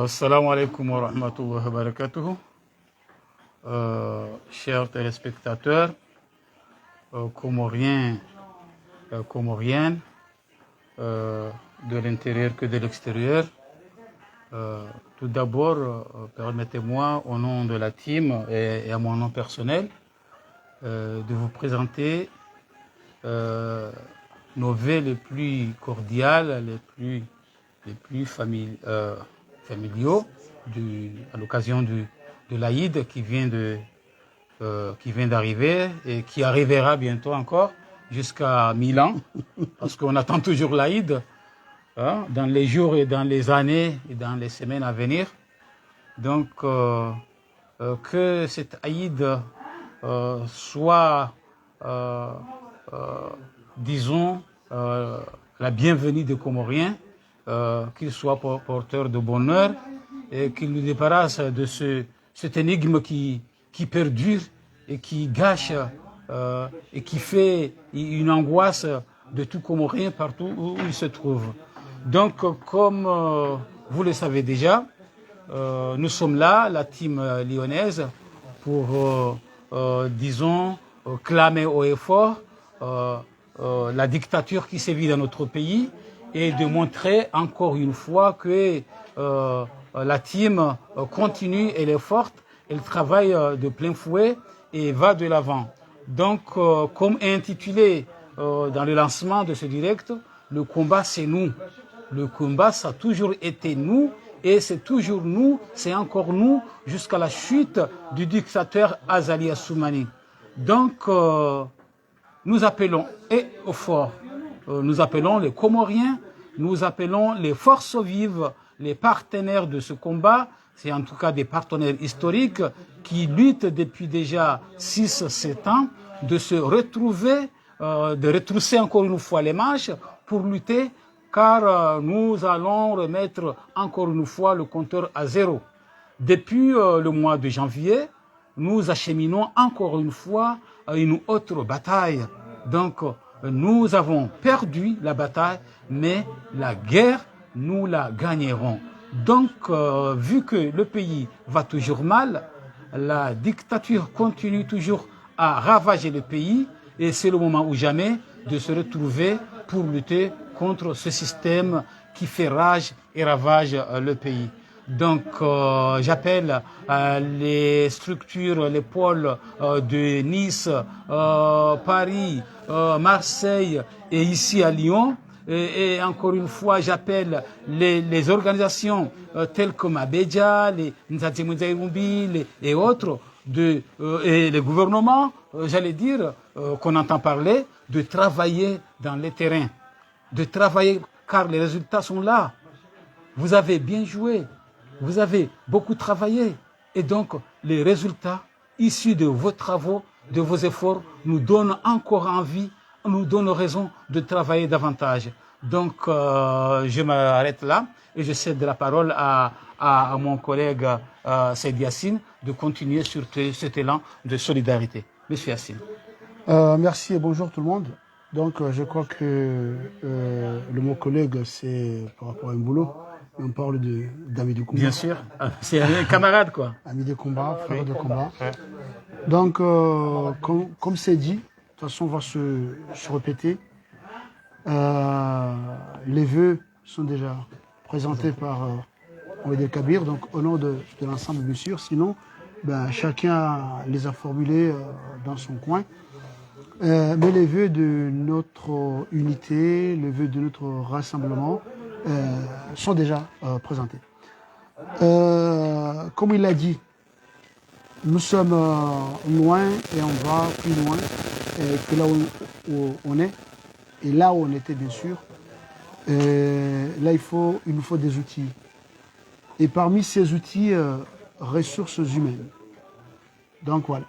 Assalamu alaikum wa rahmatullahi wa barakatuh. Chers téléspectateurs, comoriens, comoriennes, de l'intérieur que de l'extérieur, tout d'abord, permettez-moi, au nom de la team et à mon nom personnel, de vous présenter nos vœux les plus cordiales, les plus familiaux à l'occasion de l'Aïd qui vient d'arriver et qui arrivera bientôt encore jusqu'à Milan, parce qu'on attend toujours l'Aïd dans les jours et dans les années et dans les semaines à venir. Donc, que cet Aïd soit, disons, la bienvenue des Comoriens, qu'il soit porteur de bonheur et qu'il nous débarrasse de cette énigme qui perdure et qui gâche et qui fait une angoisse de tout Comorien partout où il se trouve. Donc, comme vous le savez déjà, nous sommes là, la team lyonnaise, pour, disons, clamer haut et fort la dictature qui sévit dans notre pays et de montrer encore une fois que la team continue, elle est forte, elle travaille de plein fouet et va de l'avant. Donc, comme intitulé dans le lancement de ce direct, le combat c'est nous. Le combat ça a toujours été nous et c'est toujours nous, c'est encore nous jusqu'à la chute du dictateur Azali Assoumani. Donc, nous appelons au fort, nous appelons les Comoriens, nous appelons les forces vives, les partenaires de ce combat, c'est en tout cas des partenaires historiques qui luttent depuis déjà 6-7 ans de se retrouver, de retrousser encore une fois les manches pour lutter, car nous allons remettre encore une fois le compteur à zéro. Depuis le mois de janvier, nous acheminons encore une fois une autre bataille. Donc, nous avons perdu la bataille, mais la guerre, nous la gagnerons. Donc, vu que le pays va toujours mal, la dictature continue toujours à ravager le pays, et c'est le moment ou jamais de se retrouver pour lutter contre ce système qui fait rage et ravage le pays. Donc, j'appelle les structures, les pôles de Nice, Paris, Marseille et ici à Lyon. Et encore une fois, j'appelle les organisations telles que Mabedja, les Nzati Mouzaïroumbi et autres, et les gouvernements, j'allais dire, qu'on entend parler, de travailler dans les terrains, de travailler car les résultats sont là. Vous avez bien joué, vous avez beaucoup travaillé et donc les résultats issus de vos travaux, de vos efforts nous donnent encore envie, nous donnent raison de travailler davantage. Donc je m'arrête là et je cède la parole à mon collègue Saïd Yassine de continuer sur cet élan de solidarité. Monsieur Yassine. Merci et bonjour tout le monde. Donc je crois que le mot collègue c'est par rapport à un boulot. On parle d'amis de combat. Bien sûr, c'est un camarade quoi. Amis de combat, frères de combat. Donc comme c'est dit, de toute façon on va se répéter. Les vœux sont déjà présentés par Oued Kabir, donc au nom de l'ensemble bien sûr. Sinon, chacun les a formulés dans son coin. Mais les vœux de notre unité, les vœux de notre rassemblement sont déjà présentés. Comme il l'a dit, nous sommes loin et on va plus loin que là où on est et là où on était bien sûr. Là il nous faut des outils. Et parmi ces outils, ressources humaines. Donc voilà.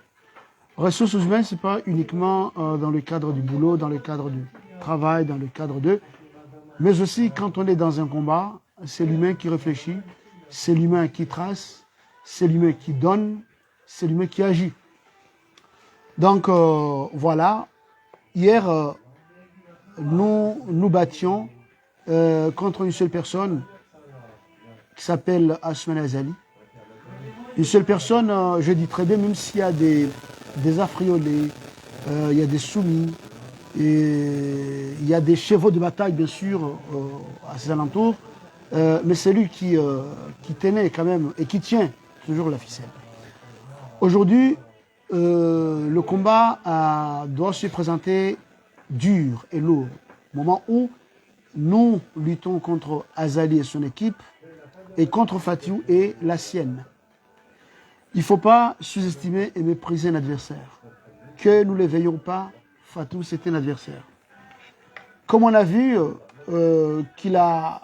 Ressources humaines, ce n'est pas uniquement dans le cadre du boulot, dans le cadre du travail, dans le cadre de... Mais aussi quand on est dans un combat, c'est l'humain qui réfléchit, c'est l'humain qui trace, c'est l'humain qui donne, c'est l'humain qui agit. Donc voilà, hier, nous nous battions contre une seule personne qui s'appelle Assoumani Azali. Une seule personne, je dis très bien, même s'il y a des affriolés, il y a des soumis, et il y a des chevaux de bataille, bien sûr, à ses alentours, mais c'est lui qui tenait quand même, et qui tient toujours la ficelle. Aujourd'hui, le combat doit se présenter dur et lourd, au moment où nous luttons contre Azali et son équipe, et contre Fatiou et la sienne. Il ne faut pas sous-estimer et mépriser un adversaire. Que nous ne le veillons pas, Fatiou, c'était un adversaire. Comme on a vu qu'il a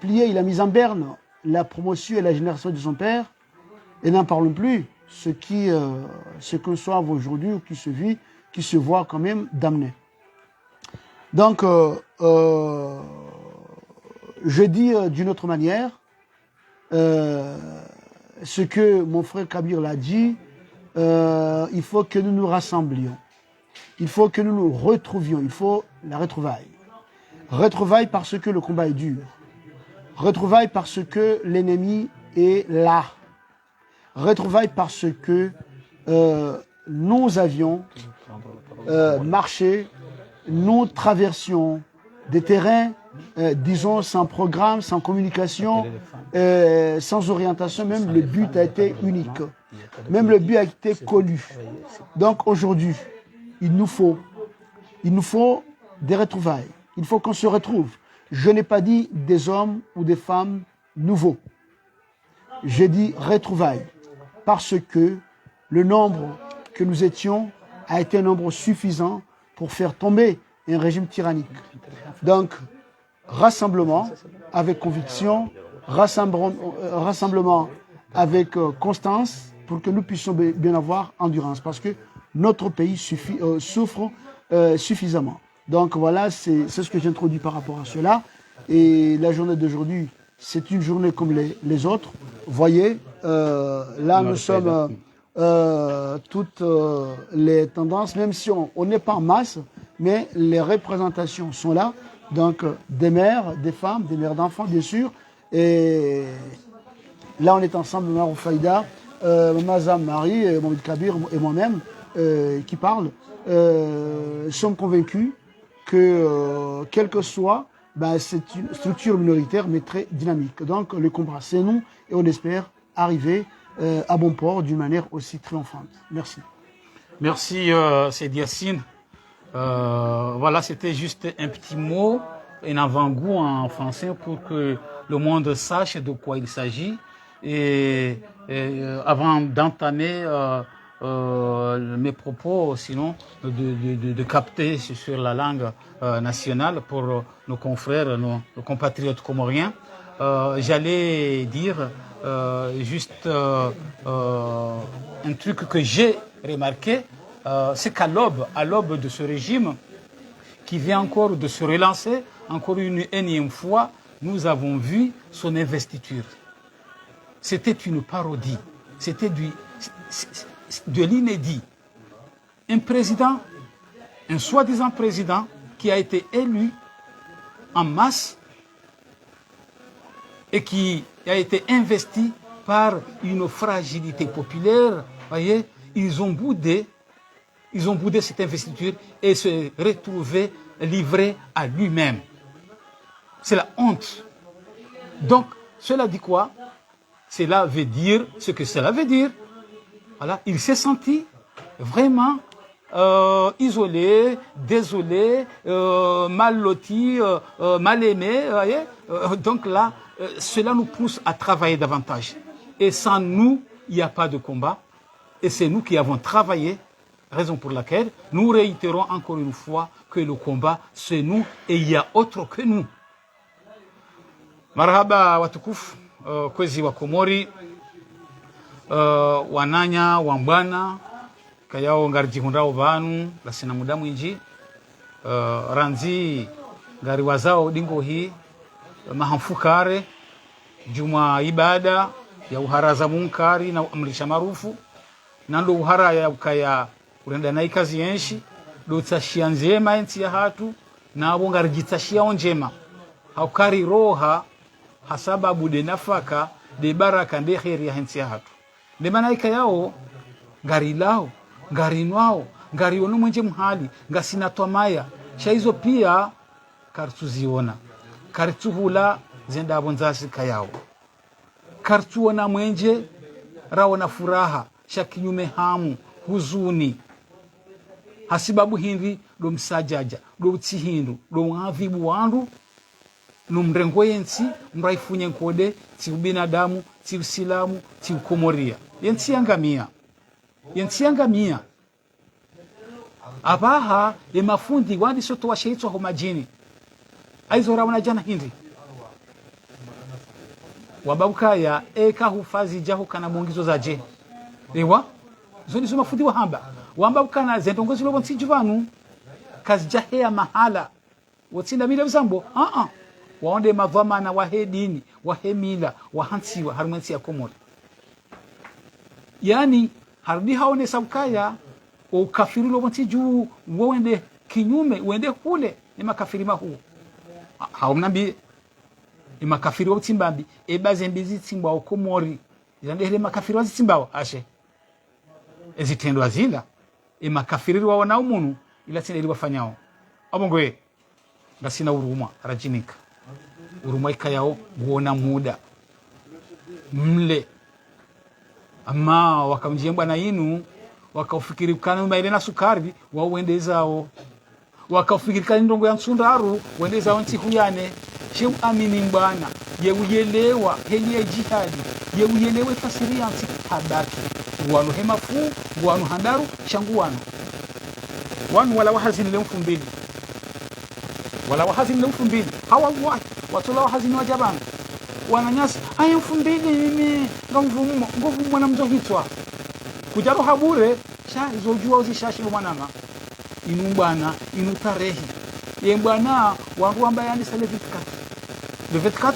plié, il a mis en berne la promotion et la génération de son père, et n'en parlons plus, ce que soit aujourd'hui ou qui se vit, qui se voit quand même damné. Donc, je dis d'une autre manière, ce que mon frère Kabir l'a dit, il faut que nous nous rassemblions. Il faut que nous nous retrouvions. Il faut la retrouvaille. Retrouvaille parce que le combat est dur. Retrouvaille parce que l'ennemi est là. Retrouvaille parce que nous avions marché, nous traversions des terrains, disons, sans programme, sans communication, sans orientation. Même le but a été unique. Même le but a été connu. Donc aujourd'hui, il nous faut des retrouvailles. Il faut qu'on se retrouve. Je n'ai pas dit des hommes ou des femmes nouveaux. J'ai dit retrouvailles. Parce que le nombre que nous étions a été un nombre suffisant pour faire tomber un régime tyrannique. Donc, rassemblement avec conviction, rassemblement avec constance pour que nous puissions bien avoir endurance. Parce que notre pays souffre suffisamment. Donc voilà, c'est ce que j'introduis par rapport à cela. Et la journée d'aujourd'hui, c'est une journée comme les autres. Vous voyez, là nous sommes toutes les tendances, même si on n'est pas en masse, mais les représentations sont là. Donc des mères, des femmes, des mères d'enfants, bien sûr. Et là, on est ensemble, Maman Faïda, Maman Marie, Mohamed Kabir et moi-même qui parlent. Sommes convaincus que, quel que soit, c'est une structure minoritaire, mais très dynamique. Donc, le combat, c'est nous, et on espère arriver à bon port d'une manière aussi triomphante. Merci. Merci, Seydi Yassine. Voilà, c'était juste un petit mot, un avant-goût en français pour que le monde sache de quoi il s'agit. Et avant d'entamer mes propos, sinon de capter sur la langue nationale pour nos confrères, nos compatriotes comoriens, j'allais dire juste un truc que j'ai remarqué, c'est qu'à l'aube de ce régime qui vient encore de se relancer, encore une énième fois, nous avons vu son investiture. C'était une parodie, c'était de l'inédit. Un président, un soi-disant président qui a été élu en masse et qui a été investi par une fragilité populaire. Voyez, ils ont boudé cette investiture et se retrouvé livré à lui-même. C'est la honte. Donc, cela dit quoi? Cela veut dire ce que cela veut dire. Voilà, il s'est senti vraiment isolé, désolé, mal loti, mal aimé. Voyez. Donc là, cela nous pousse à travailler davantage. Et sans nous, il n'y a pas de combat. Et c'est nous qui avons travaillé, raison pour laquelle nous réitérons encore une fois que le combat, c'est nous et il y a autre que nous. Marhaba watukufu, kwezi wa Komori, wananya, wambwana, kayao ngarji hundao vanu, lasina muda mwinji, ranzi ngari wazao dingo hii, mahamfukare, juma ibada, ya uharaza munkari na amrisha marufu, nando uhara ya ukaya urenda na ikazi yenshi, do tsashia nzema ensi ya hatu, na abonga rjitashia onjema. Haukari roha hasababu de nafaka de baraka de kheri ya hensi hatu de malaika yao ngari lao ngari nwao ngari ono mwenje mhali ngasina twamaya shaizo pia kartuziona kartuhula zenda bonzasi kayao kartuona mwenje raona furaha shakinyume hamu huzuni hasibabu hindi do msajaja do tsihindu do mwavibu wandu no mrengo yensi mraifunye nkode ti ubinadamu ti usilamu ti ukomoria yensi yangamia abaha e mafundi wandi soto wa sheitwa ho majini aizo rawana jana hindi wababukaya eka hufazi jaho kana mongizo zaje ewa zoni zo mafundi wa hamba wambabukana zendongozi lobo nsijivanu kazi jahea mahala wotsinda mile msambo waonde mavamana wahedini wahemila wahansiwa harumwensi ya komori yani harudi haone sabukaya ukafiri lobo nsiju wende kinyume wende kule ni makafiri mahu haumnambi ni makafiri wa timbambi ebaze mbizi timba okomori zandele makafiri wa timbawo ashe ezitendo azila makafiri waona umuntu ila tsinda libafanyao abongwe ngasina uruma rajinika uruma ikayao guona muda mle ama wakamjemba na inu wakaufikiri kana maile na sukari wauendezao wakafikiri kana ndongo ya nsundaru wendezao ntihuyane shem amini mbana yeuyelewa heye jihadi yeuyelewe fasiri yansi habaki wanu hemafu wanu handaru shangu wanu wala wahazini le mfumbili hawa watola wahazini wajabana wananyasi aya mfumbili mimi ngovu mwana mzohitwa kujaro habure sha izojua uzishashi mwanana inu bwana inu tarehi ye bwana wangu ambaye yani sale 24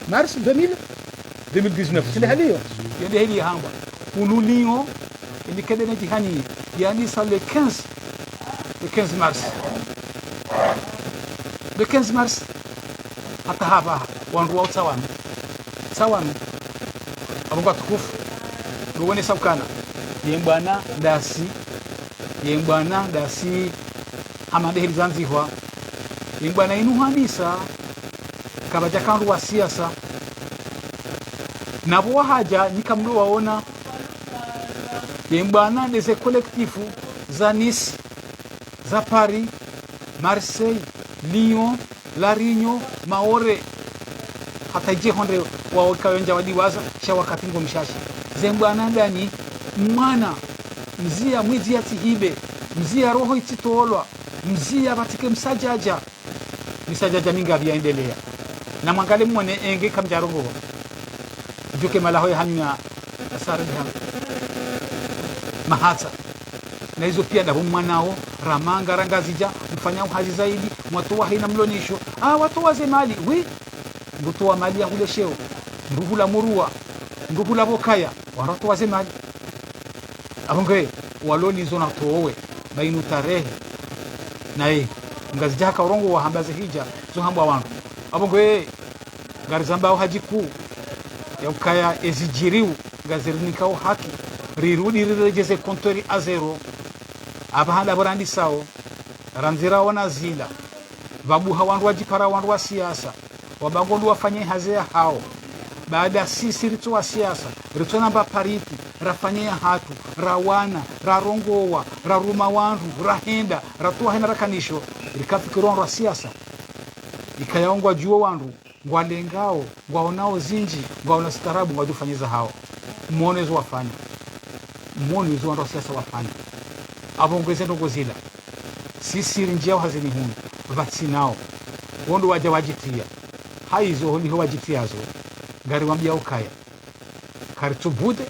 mars 2019 sile halio yende hili hamba unulio ili kedene jihani yani sale 15 mars le 15 mars hata hapa wangu wa sawanu abunga tukufu ruwene sabkana yembana dasi hamande hilizanzihwa yembana inu handisa kabaja kandu wa siasa nabo wahaja nikamdo waona yembana dese kolektifu za Nice za Paris Marseille Lyon La Réunion Maore hata je honde wa kawanja wadiwaza sha wakati ngo mshashi zembwana ndani mwana mzia mwizi atihibe mzia roho ititolwa mzia batike msajaja minga byaendelea na mwangale mwone enge kamjarongo juke malaho hanya asara ha mahata na hizo pia da mwanao ramanga rangazija mfanya hazi zaidi watu wa haina mlonisho watu waze mali ngutoa mali ya hule sheo nduhula murua nduhula bokaya watu waze mali abonge waloni zona towe bainu tarehe nae ngazija ka urongo wa hambaze hija zo hamba wangu abonge garizamba hajiku ya ukaya ezijiriu gazernikao haki rirudi rirejeze kontori a zero abahanda borandi sao ranzira wana zila vabuha wandu wajipara wandu wa siasa wabangondu wafanye hazea hao baada sisi ritu wa siasa ritu namba pariti rafanye hatu rawana rarongowa raruma wandu rahenda ratuwa hena rakanisho rikafikiron wa siasa ikayaongwa juo wandu ngwalengao ngwaonao zinji ngwaona starabu ngwajufanyiza hao mwonezo wafanya mwonezo wandu wa siasa wafanya abongweze ndogozila sisi rinjao hazini hunu vatsinao wondo waja wajitia haizo holiho wajitiazo gari wambia ukaya karitubude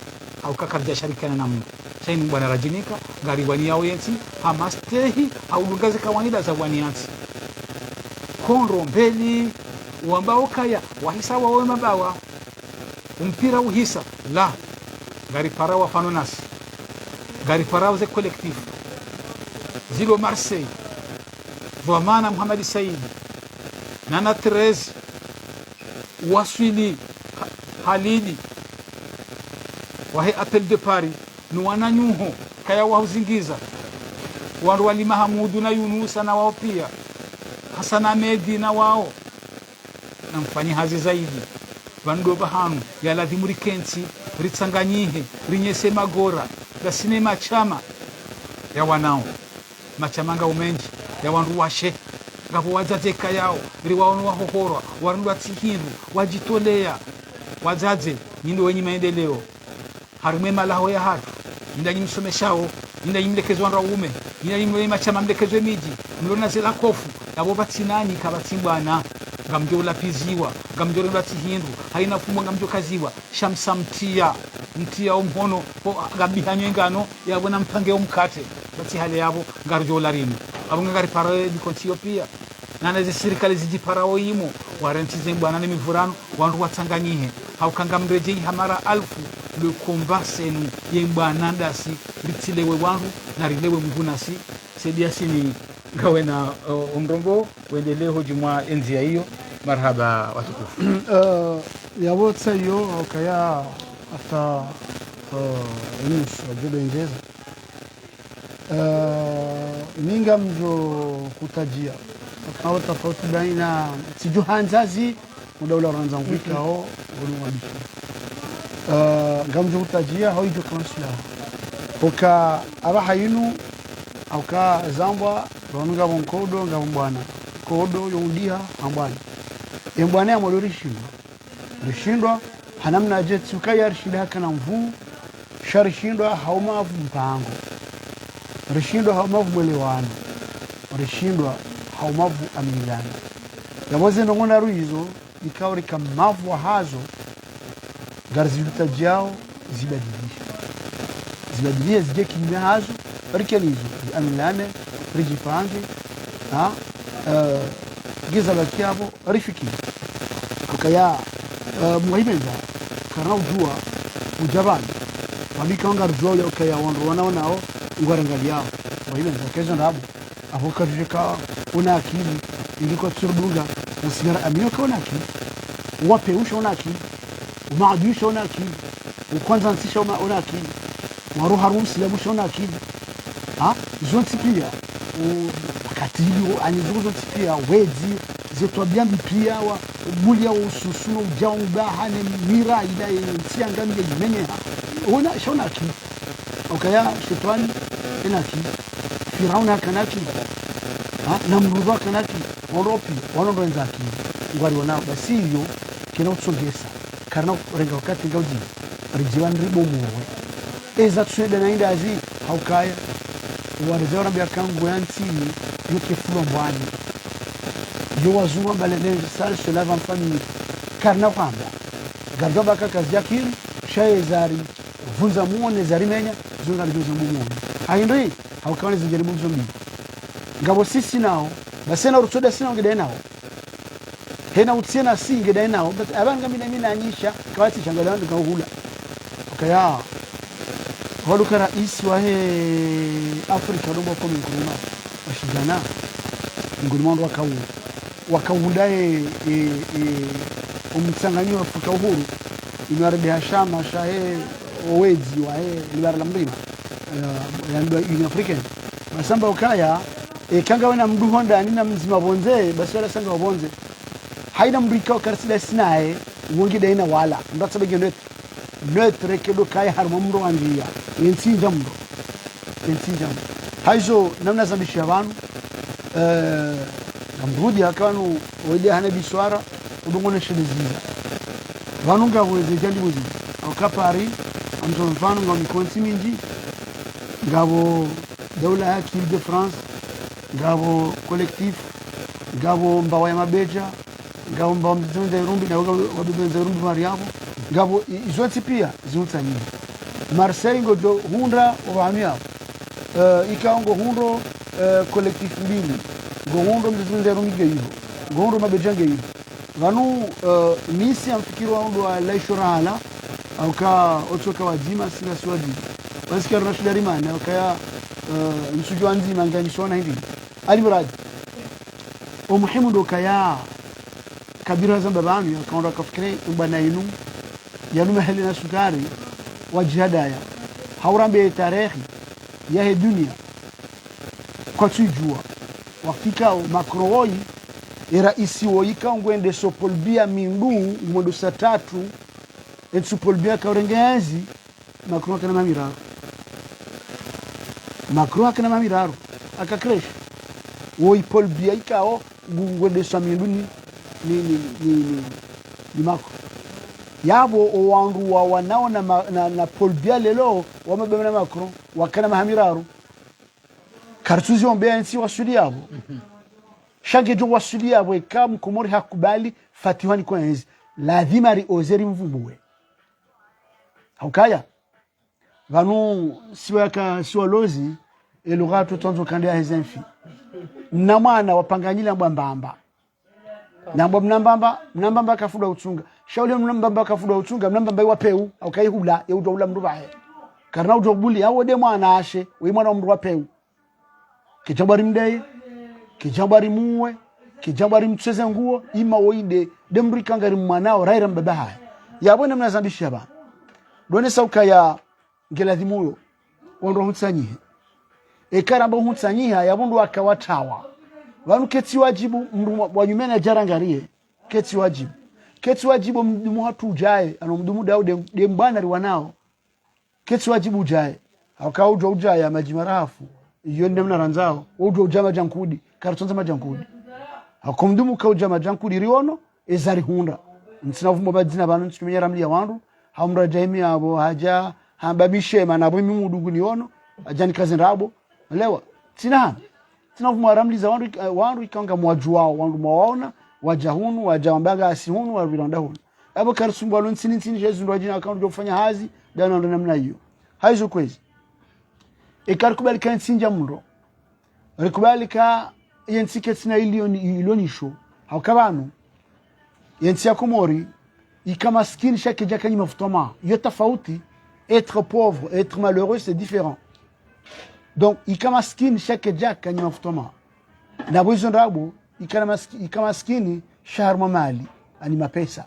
au kakarja sharikana na mungu saini bwana rajinika gari wani yao yensi hamastehi au lungazi kawaida za wani yansi konro mbeli wambao kaya wahisa wawe mabawa umpira uhisa la gari parawa fanonasi gari parawa ze kolektifu zilo Marseille Vamana Muhammad Said Nana Therese waswili halili wahe appel de Paris ni wananyuho kaya wauzingiza wandu wali Mahamudu na Yunusa na wao pia Hassan Ahmedi na wao na mfanyi hazi zaidi vandu bahanu ya ladhimuri kensi ritsanganyihe rinyese magora da sinema chama ya wanao machamanga umenji ya wandu washe ngabo wadzadzeka yao riwaonu wahohorwa warindu watsihindu wajitolea wadzadze nyindi wenye maendeleo harimwe malaho ya hatu nyindanyi msomeshao nyindanyi mlekezo wandu waume nyindanyi mwenye machama mlekezo miji mlona zela kofu nabo batsinani kabatsimbwana ngamjo lapiziwa ngamjo rindu haina fumwa ngamjo kaziwa shamsa mtia omhono gabihanywe ngano yabona mpange omkate bati hale yabo ngarjo larino abunga ngari para di Ethiopia nana ze serikali zijiparao imo warentize bwana nemivurano wandu watsanganyihe haukanga mreje hamara alfu le combat senu yembwana ndasi ritilewe wandu na rilewe mvunasi sedia sini ngawe na umrongo wendelee hojimwa enzia hiyo marhaba watukufu yabo tsayo kaya hata nus wajudo ingeza minga mjo kutajia kwa tofauti baina sijuhanzazi mudaula ranza ngwikao waliwadiki ngamjo kutajia haujo kansula oka abahayinu auka zambwa ronga bonkodo ngambwana kodo yondiha ambwana embwana ya rishindwa hanamna jet ukaya rishinda kana mvu sharishindwa haumavu mpango rishindwa haumavu mwelewano rishindwa haumavu amilana yaboze ndongona ruizo ikauri kamavu hazo garzita jao zibadilisha zije kimya hazo barikenizo amilane rijipange ha giza bakiabo rifiki ukaya muhimenza kana ujua ujabani wabika ngarjo yo kaya wandu wanaonao ngwarangali yao muhimenza kezo ndabo avoka jeka una akili iliko tsurduga usigara amio ka una akili wape usha una akili umaadisha una akili ukwanza nsisha una akili waru harusi labusha una akili ha zonti pia katili anizuzo pia wezi zetu byambi pia wa mulia ususuno jaunga hane mira ila tsiangani yenye ona shona akili ukaya shetani inaki Firauna kanaki na mruba kanaki oropi wanondo akili ngwari wana basi hiyo kina utsogesa karna renga wakati ngauji rijiwan ribo muwe eza tswede na indazi haukaya warizora byakangu yanti yuke fulo mbwani yo wazuma balene sal cela va famille karna kwamba gardo baka kazi yakiri shayezari vunza muone zari menya zunga rizo muone haindri haukawani zijaribu zombi ngabo sisi nao basena urutsoda sina ngede nao hena utsiena si ngede nao but abanga mina anyisha kawati changala ndo kahula kaya waluka rais wa Afrika ndo kwa mkuruma washigana ngulimondo wakawudaye umtsanganyo wa Afrika uhuru imarebe hashama shahe owezi wa libara la mlima ya Union Africaine masamba ukaya kanga wana mduhonda nina mzima bonze basi wala sanga wabonze haina mbrika karsida sinae wongi daina wala ndatsa bege net rekedo kai harmo mro anjia yensi jamdo haizo namna za bishabanu ngamrudi akanu wede hana biswara udungone shiliziza vanunga weze jandi muzi akapari amto mfano ngoni konsi minji ngabo dawla ya de France ngabo collectif ngabo mbawa ya mabeja ngabo mbawa mzunde rumbi na wabibenze rumbi mariabo ngabo izoti pia ziutsanyi Marseille ngodo hunda wahamia ikaongo hundo collectif mbili ngohundo mzunde rumbi geyibo ngohundo mabeja geyibo vanu nisi amfikiri waundo wa laishurala au ka otoka wajima sina swadi basikia rashida rimana ukaya msujo nzima ngani shona hindi ali muradi umuhimu ndo kaya kabira za babanu ya kaonda kafikiri mbana inu yanu mahali na sukari wajihadaya haurambe tarehe ya he dunia kwa tujua wakika makroi era isi woyika ngwende sopolbia mindu ngondo saa 3 etsupolbia kaurengezi Macron kana mamiraro Macron akana mamiraro akakresh woi polbia ikao ngwende saa mindu ni mako yabo owandu wa wanao na polbia lelo wamebemna Macron wakana mamiraro kartuzi ombea nsi wasudi yabo shange jo wasudi yabo ikamu komori hakubali fatihani kwa enzi lazima ri ozeri mvumbuwe haukaya vanu siwalozi elugato tonzo kande ya hezenfi na mwana wapanganyila mbamba mnambamba kafuda utunga shaule mnambamba kafuda utunga mnambamba wapeu aukai hula yeudo ula mndu bae karna udo buli awo de mwana ashe we mwana mndu wapeu kijambari mdeye kijambari muwe kijambari mtseze nguo ima woide demri kangari mwanao raira mbaba haya yabona mnazambisha ba done sauka ya ngeladhimuyo wondo hutsanyihe ekaramba hutsanyiha yabundu akawatawa vanu keti wajibu mndu wanyumena jarangarie keti wajibu mdumu hatu ujaye anomdumu daude mbana riwanao keti wajibu ujaye akauja ujaye majimarafu yonde mna ranzao ujo ujama jankudi karatonza majankudi akomdumu kauja majankudi riono ezari hunda nsina vumo badzina banu nsimenyera ramli ya wandu hamra jaimi abo haja hambamishe manabo mimudugu niono ajani kazi rabo lewa tina vumo ramli za wandu ikanga mwajuao wandu mwaona wajahunu wajambaga asihunu wavilanda hunu abo karsumbwa nsini jesu ndo ajina akaundu kufanya hazi dana ndo namna hiyo haizo kwezi ekarikubali kan sinja muro rikubali ka yensike sina ilionisho haukabanu yensi ya Komori ikamaskini chaque jaka ni mafutoma yo tofauti être pauvre être malheureux c'est différent donc ikamaskini chaque jaka ni mafutoma na bozo ndabo ikamaskini sharma mali ani mapesa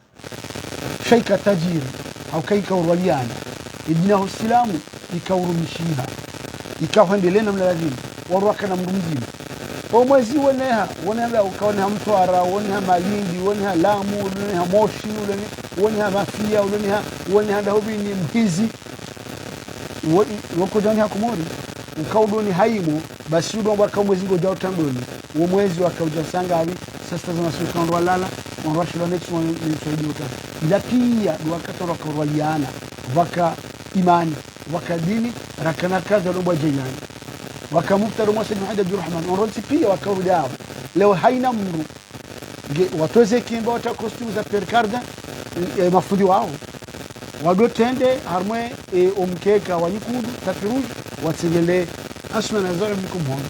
shaika tajiri haukaika urwaliana idina uislamu ikaurumishiha ikawendelea namna lazima warwaka na mndu mzima omwezi woneha ukaona mtwara woneha malindi woneha lamu woneha moshi woneha mafia woneha dahobi ni mhizi wako jani Komori ukaudoni haimo basi udo waka mwezi ngoja utandoni wo mwezi wakauja sangavi sasa za masuka ndo walala wanashilo next one ni saidi uta ila pia ndo wakati wakawaliana waka imani wakadini rakana kaza robo jilani wakamuftaru Musa bin Abdul Rahman onronsi pia wakaudao leo haina mru watoze kimba watakostumu za perkarda mafudi wao wadotende harmwe omkeka wanyikudu tapiruj watsengele asma na zora mkumhono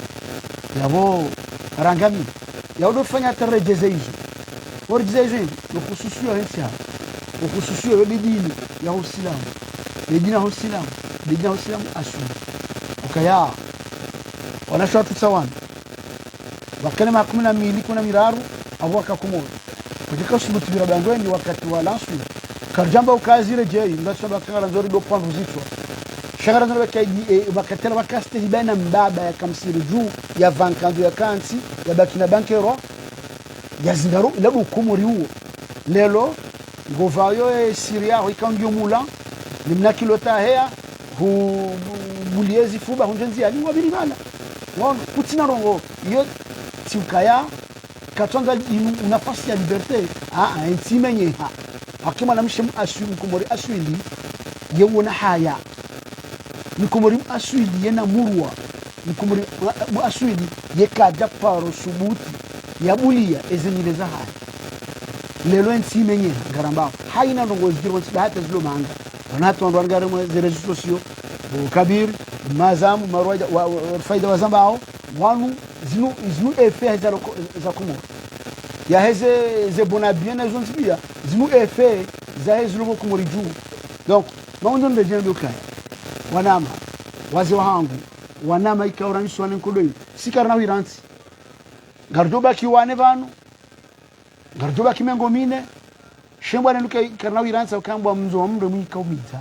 yabo rangami yaudo fanya tarejeze hizo orjeze hizo nukususio hensia ukususio dini ya Uislamu dini ya Uislamu asu ukaya wanashwa tutsawana wakana makumina mili kuna miraru abwaka Komori kujika subuti birabandweni wakati wa lansu karjamba ukazire jei ngasaba kangala nzori do pwandu zitwa shagara nzori bakaji bakatela bakaste hibana mbaba ya kamsiri juu ya vankandu ya kansi ya bakina bankero ya zingaru labu Komori huo lelo ngovayo Syria ikangyo mula nimna kilota hea hu muliezi fuba hunjenzi ali wabiri bana wao kutina rongo yo tiukaya katwanga nafasi ya liberté entimenye akima na mshim aswili Komori aswili yewona haya ni Komori aswili yena murwa ni Komori aswili yekaja paro subuti ya bulia ezenileza haya lelo entimenye garamba haina rongo ziro hata zilo manga wanato ndo ngare mwe rezo sosio kabir mazamu marwaja faida wazambao wanu zinu efe za Komori ya heze ze bonabien na zonzibia zinu efe za heze lo Komori juu donc maondo ndeje ndoka wanama wazi wangu wanama ikauraniswa nenkodoi sikarna wiranti gardoba kiwane banu ngarjoba kimengo mine shembwa nduke karna wiransa ukambwa mzo wa mndo mwika umiza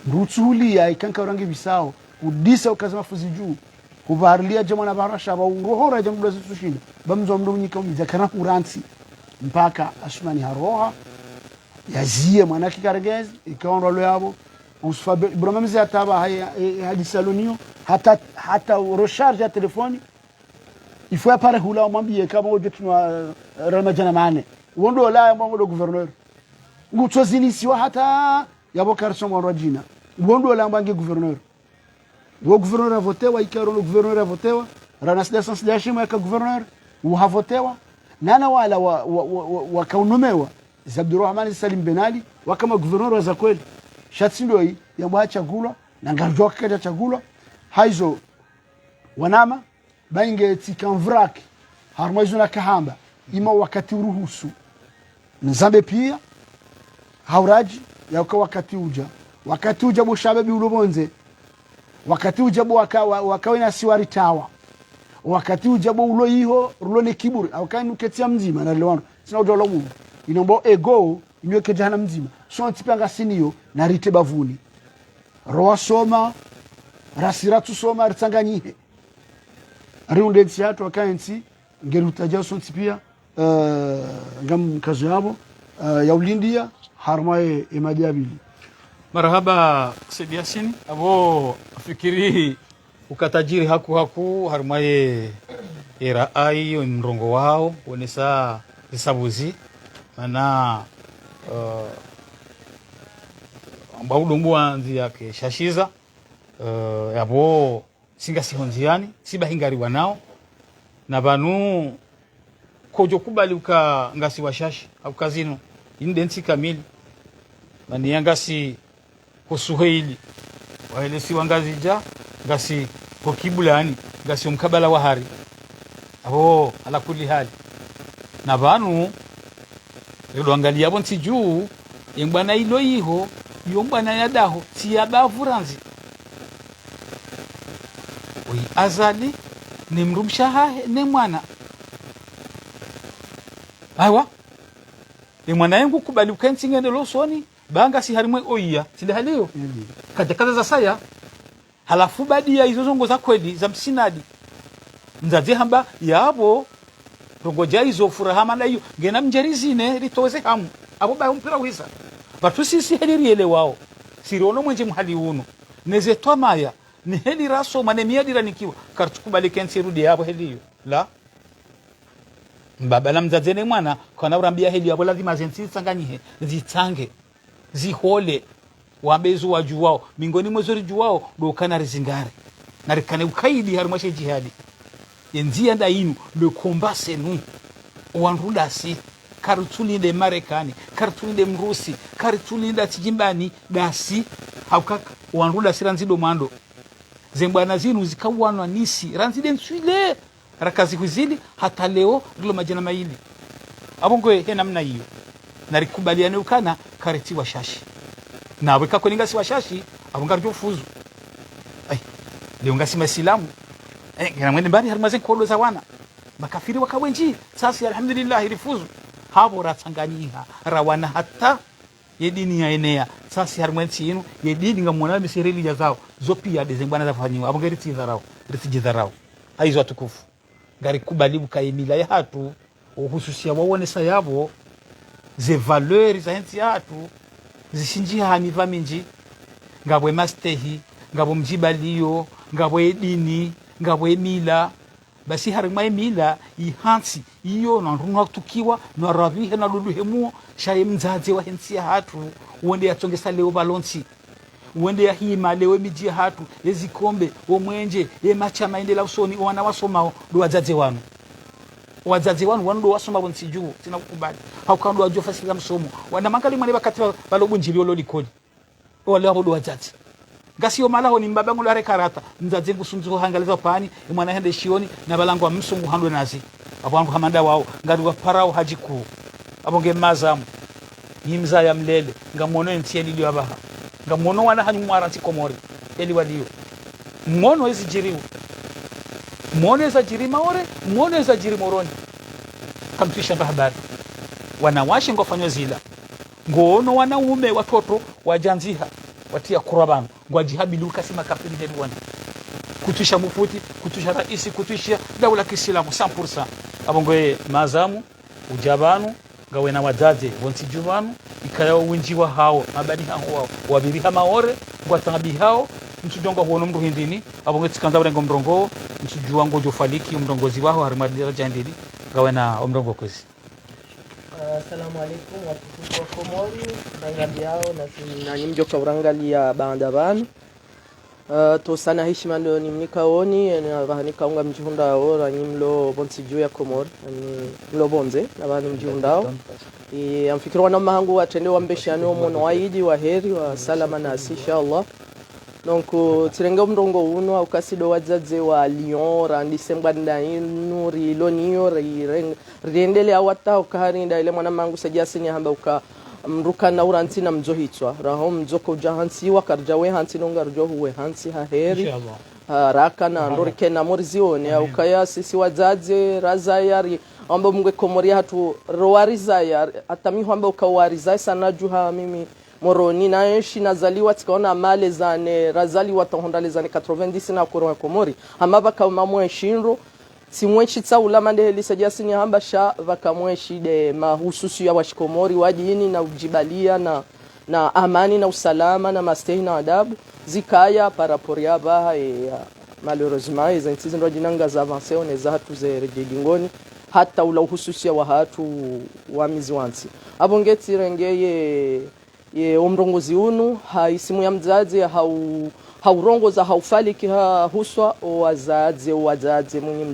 ndutsuli ya ikanka urangi bisao udisa ukazama fuzi juu kubarlia jama na barasha ba urohora jangu dozi tushini bamzo wa mndo mwika umiza karna uransi mpaka asumani haroha yazie mwanaki karagezi ikaonwa lo yabo usfabe bromamizi ataba hadi salonio hata recharge ya telefoni il faut apparaître hula mwambie kama oje tuna ramajana mane wondo la mwango do gouverneur ngutsozini siwa hata yabo karso mwa jina wondo la mwangi gouverneur wo gouverneur a votewa ikaro no gouverneur a votewa rana sens de hashima ka gouverneur wo ha votewa nana wala wa kaunomewa Abdurrahman Salim Benali wakama gouverneur wa za kweli shatsindo hii yamwa chagula na ngarjoka kaja chagula haizo wanama bainge tikanvrak harmaizo na kahamba ima wakati uruhusu nzambe pia hauraji yako wakati uja bo shababi ulobonze wakati uja bo wakawena siwari tawa wakati uja bo ulo iho rulone kiburi awakani uketia mzima na lewano sina udolo mungu inombo ego inweke jahana mzima so ntipanga siniyo na rite bavuni roa soma rasiratu soma ritsanganyihe riunde tsiato akaensi ngerutaja so ntipia ngam kazo yabo ya ulindia harmae emadiabili marhaba Said Yasin abo fikiri ukatajiri haku harmae era ai mrongo wao onesa risabuzi mana ambaudombo anzi yake shashiza yabo singa sihonziani siba hingari wanao na banu kojo kubali uka ngasi washashi au kazino indensi kamili bani yangasi kusuheili waelesi wangazi ja ngasi pokibulani ngasi umkabala wa hari abo ala kuli hali na banu lelo angalia bonti juu yembana ilo iho yombana yadaho tiyabavuranzi oi azali ni mrumshaha ne mwana aiwa ni mwana yangu kubali ukensi ngende losoni banga si harimwe oia sinde halio kaza za saya halafu badia hizo zongo za kweli za msinadi nzaje hamba yabo rongoja hizo furaha na hiyo ngena mjerizine ritoze hamu abo ba mpira wisa batu sisi heliriele wao sirono mwenje mhali uno neze twamaya ni heli raso mane miadira nikiwa kartukubali kensi rudi yabo heliyo la mbaba la mzazene mwana kana urambia heli yabo lazima zensi tsanganyihe zitange zihole wabezu waju wao mingoni mwezori juwao do kana rizingare na rikane ukaidi harumashe jihadi yenzia nda inu le combat c'est nous wanrudasi karutulinde Marekani karutulinde Mrusi karutulinde tijimbani dasi haukaka wanrudasi ranzido mando zembwana zinu zikawanwa nisi ranzide nswile rakazi kuzili hata leo ndilo majana maili abongo he namna hiyo na rikubaliane ukana kareti wa shashi na weka koninga si wa shashi abonga rjofuzu ai leo ngasi masilamu ngena mwende mbani harimaze kolo za wana makafiri wakawenji sasa alhamdulillah rifuzu habo ratsanganyiha rawana hata yedini ya enea sasa harimwensi yinu yedini ngamona misireli ya zao zopia dezembana za fanyiwa abongeri tidharao ritijidharao haizo atukufu ngari kubalibu kaimila ya hatu uhususia wawone sayabo ze valeurs za henti hatu zishinjia haniva minji ngabwe mastehi ngabo mjibaliyo ngabo edini ngabo emila basi harimwa emila ihansi iyo na runwa tukiwa na ravihe na luluhemu shaye mzaze wa henti hatu uende yachongesa leo balonsi uende ya hima leo miji hatu ezikombe omwenje emacha maendela usoni wana wasomao do wazaze wanu wanu do wasoma bonsi juu tina kukubali haukando ajofa sika msomo wana mangali mwane bakati balobunjili ololikoni wale abo do wazaze ngasi omalaho ni mbabangu lare karata mzaze ngusunzu hangaliza pani mwana hende shioni na balangu wa msungu handwe nazi abangu hamanda wao ngadu wa parao hajiku abonge mazamu yimza ya mlele ngamono entieni liyo abaha ngamono wana hanyu mwaranti komori eli waliyo mwono ezi jiriu mwono eza jiri maore mwono eza jiri moroni wakamtisha habari wanawashe ngofanywa zila ngono wanaume watoto wajanziha watia kurabano ngwajihabiluka sima kapili hedwani kutisha mufuti kutisha raisi kutisha daula kisilamu 100% abongoe mazamu ujabanu gawe na wadaze wonsijuvanu ikaya winji wa hao mabani hao wabiri maore ngwatambi hao mtudongo huono mndu hindini abongoe tsikanda urengo mrongo mtujua ngojo faliki mrongozi wao harimadira jandili gawe na mrongo kwezi. Assalamu alaikum watukufu wa Komori rangali yao na nyimjo kwa urangalia banda banu to sana heshima ndo nimnikaoni na vahanika unga mjihunda hao ranyimlo bonsi juu ya Komori mlo bonze na vahani mjihunda hao amfikiri wana mahangu watende wa mbeshani wa mono waidi wa heri wa salama na asisha Allah donc tirenge mrongo uno au kasido wazaze wa Lyon randi sembanda inu riloniyo riendele awata ukaharinda ile mwana mangu sajasini hamba uka mruka na uranti na mzohitwa raho mzoko jahansi wakarjawe hansi nonga rjohuwe hansi haheri raka na ndorike na morzione au kaya sisi wazaze razayari amba mungwe Komoria hatu rowarizaya atamiho amba ukawarizaya sana juha mimi moroni naeshi nazaliwa tikaona male zane razaliwa tahondale zane 90 na koro Komori amaba kama mweshinro simweshi tsaula mande helisajasini hamba sha vakamweshi de mahususi ya washikomori wajini na ujibalia na amani na usalama na mastehi na adabu zikaya paraporia baha malheureusement izintizi ndo jinanga za avancer on za hatu ze rejidingoni hata ula uhususi wa hatu wa mizwansi abongeti rengeye ye umrongozi unu haisimu ya mzazi haurongoza haufaliki huswa wazaze mwenye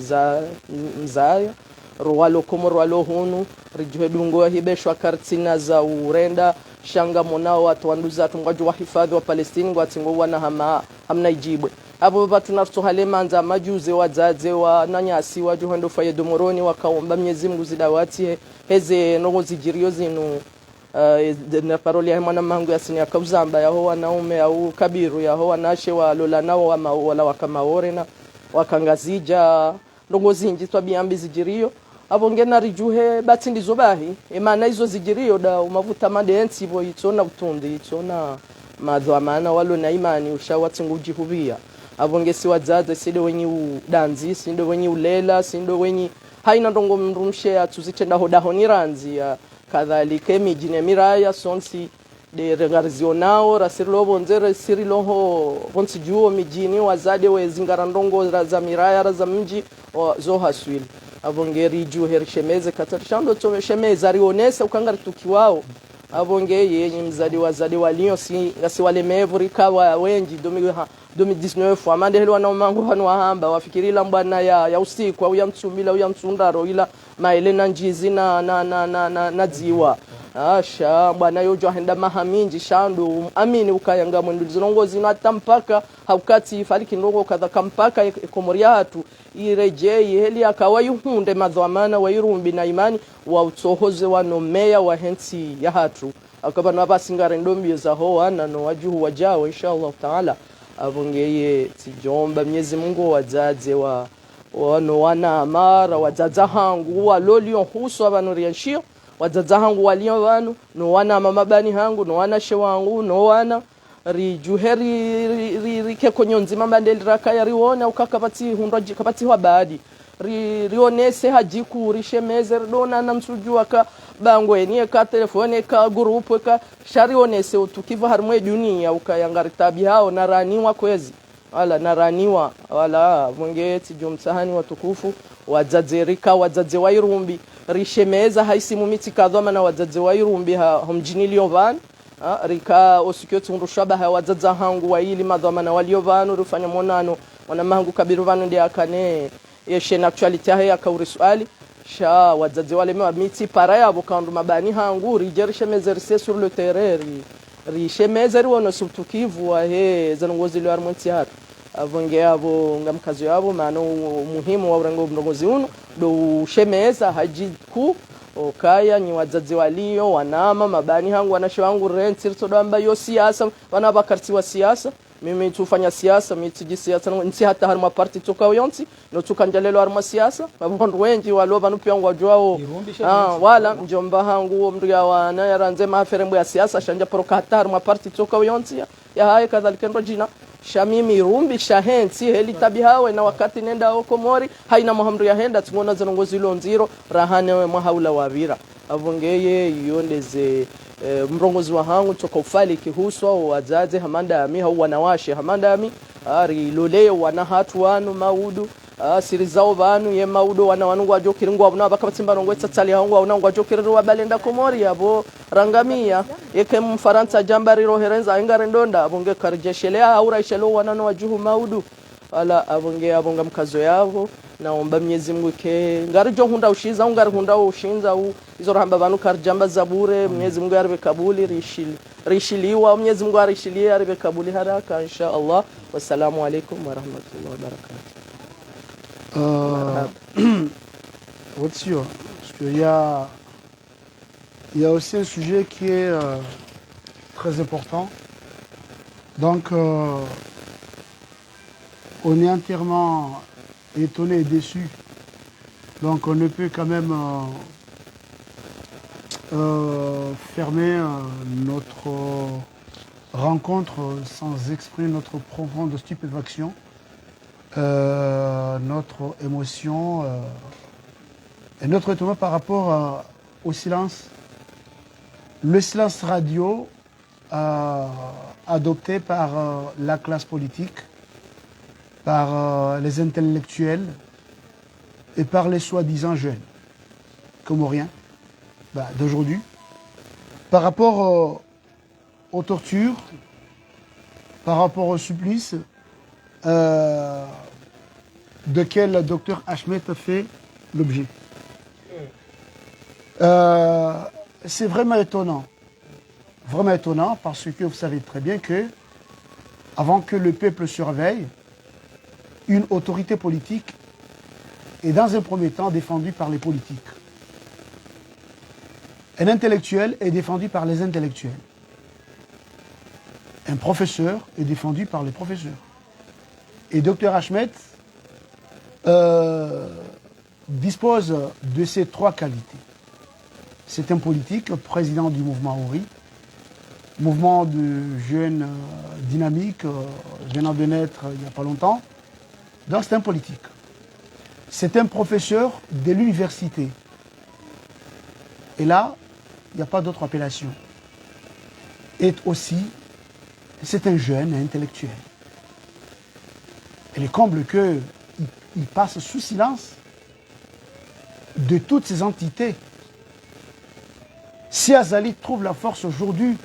mzaya rwalo komo rwalo hunu rijuhedungo hibeshwa kartina za urenda shanga monao watu wanduza tungwaju wa hifadhi wa Palestini ngwatingo wana hamna ijibwe abo batu nafso halemanza majuze wazaze wa nanyasi wajuhendo fayedo moroni wakaomba Mwenyezi Mungu zidawati heze nongo zijirio zinu na paroli ya mwana mangu ya sini ya kauzamba ya hoa naume au kabiru ya hoa nashe wa lola nao wala wakamaore na wakangazija ndongo zinji twabiambi zijirio abongena rijuhe bati ndizobahi emana hizo zijirio da umavuta madensi bo itona utundi itona madhamana walo na imani ushawati ngujihubia abongesi wazaze side wenyi udanzi side wenyi ulela side wenyi haina ndongo mrumshe atuzitenda hodaho niranzi ya kadhalika mijine miraya sonsi de regarzionao rasirlo bonzere siriloho bonsi juo mijini wazade wezingara ndongo za miraya za mji zo haswili abongeri ju hershemeze katarishando to shemeza rionesa ukangari tukiwao abongeye yenye mzadi wazade walio si ngasi wale mevurika wa wenji 2019 amande helo na mangu hanu wahamba wafikirila mbwana ya usiku au ya mtsumila au ya mtsundaro ila maelena njizi na ziwa asha bwana yojo henda mahaminji shandu amini ukayanga mwendu zinongozi na tampaka haukati faliki ndongo kadha kampaka Komoria hatu irejei heli akawayuhunde madhamana wa irumbi na imani wa utohoze wanomea wa hensi ya hatu akabana abasingare ndombi za hoa na no wajuhu wajao inshallah taala abongeye tijomba Mwenyezi Mungu wazaze wa wano wana amara wazaza hangu walolio husu abanorianshio wazaza hangu walio wanu no wana mamabani hangu no wana shewangu no wana rijuheri rike konyonzi mambandeli rakaya riona ukakapati hundaji kapati wa baadi rionese hajiku rishemeze dona na msujua ka bangweni ka telefone ka grupu ka sharionese utukiva harmwe dunia ukayangari tabi hao naraniwa kwezi wala naraniwa wala mwengeti jumsahani watukufu wadzadzerika wadzadze wa irumbi rishemeza haisimu miti kadhoma na wadzadze wa irumbi hamjini liovani rika osikyo tundushaba wadzadza hangu wa ili madhamana waliovanu rufanya monano wana mangu kabiru vanu ndi akane yeshe na actuality haya kauri swali sha wadzadze wale miti para yabo kandu mabani hangu rijerishe mezerse sur le terrain rishemeza riwono subtukivu wa zanongozi lwa armonti hatu avonge abo ngamkazi yabo maana muhimu wa urango mrongozi uno do shemeza hajiku okaya ni wadzadze walio wanama mabani hangu wanasho wangu rent sirtodamba yo siasa wana bakarti wa siasa mimi tufanya siasa mitiji siasa nsi hata harma party toka yonsi no tukanjalelo harma siasa babondu wengi walova no pyangwa jwao wala mjomba hangu mnduya wana yaranze maferembo ya siasa shanja proka hata harma party toka yonsi ya haye kadhalika ndo jina shamimi irumbi shahensi heli tabihawe na wakati nenda huko mori haina muhamdu ya henda tungona zanongozi lonziro rahane mahaula wavira avongeye yondeze mrongozi wa hangu toka ufali kihuswa wazaze hamanda ami hau wanawashe hamanda ami ari lole wana hatu wanu maudu siri zao banu ye maudo wana wanungu wajokiri ngwa abuna bakabatsimba nongwe tsatsali hangu wanungu wajokiri wa balenda komori yabo rangamia yeke mfaransa jambari roherenza ingare ndonda abonge karjeshelea aura ishelo wanano wajuhu maudu ala abonga mkazo yavo naomba Mwenyezi Mungu ke ngari jo hunda ushiza ngari hunda ushinza izo rahamba banu karjamba zabure Mwenyezi Mungu arbe kabuli rishiliwa Mwenyezi Mungu arishilia arbe kabuli haraka insha Allah. Wassalamu alaykum wa rahmatullahi wa barakatuh. Parce qu'il y a aussi un sujet qui est très important. Donc on est entièrement étonné et déçu. Donc on ne peut quand même fermer notre rencontre sans exprimer notre profonde stupéfaction, notre émotion et notre étonnement par rapport au silence. Le silence radio adopté par la classe politique, par les intellectuels et par les soi-disant jeunes comoriens d'aujourd'hui, par rapport aux tortures, par rapport aux supplices desquels le docteur Ahmed a fait l'objet. C'est vraiment étonnant parce que vous savez très bien que avant que le peuple se réveille, une autorité politique est dans un premier temps défendue par les politiques. Un intellectuel est défendu par les intellectuels. Un professeur est défendu par les professeurs. Et Dr Ahmed dispose de ces trois qualités. C'est un politique, président du mouvement Ori, mouvement de jeunes dynamiques venant de naître il n'y a pas longtemps. Donc c'est un politique. C'est un professeur de l'université. Et là, il n'y a pas d'autre appellation. Et aussi, c'est un jeune intellectuel. Et le comble qu'il passe sous silence de toutes ces entités. Si Azali trouve la force aujourd'hui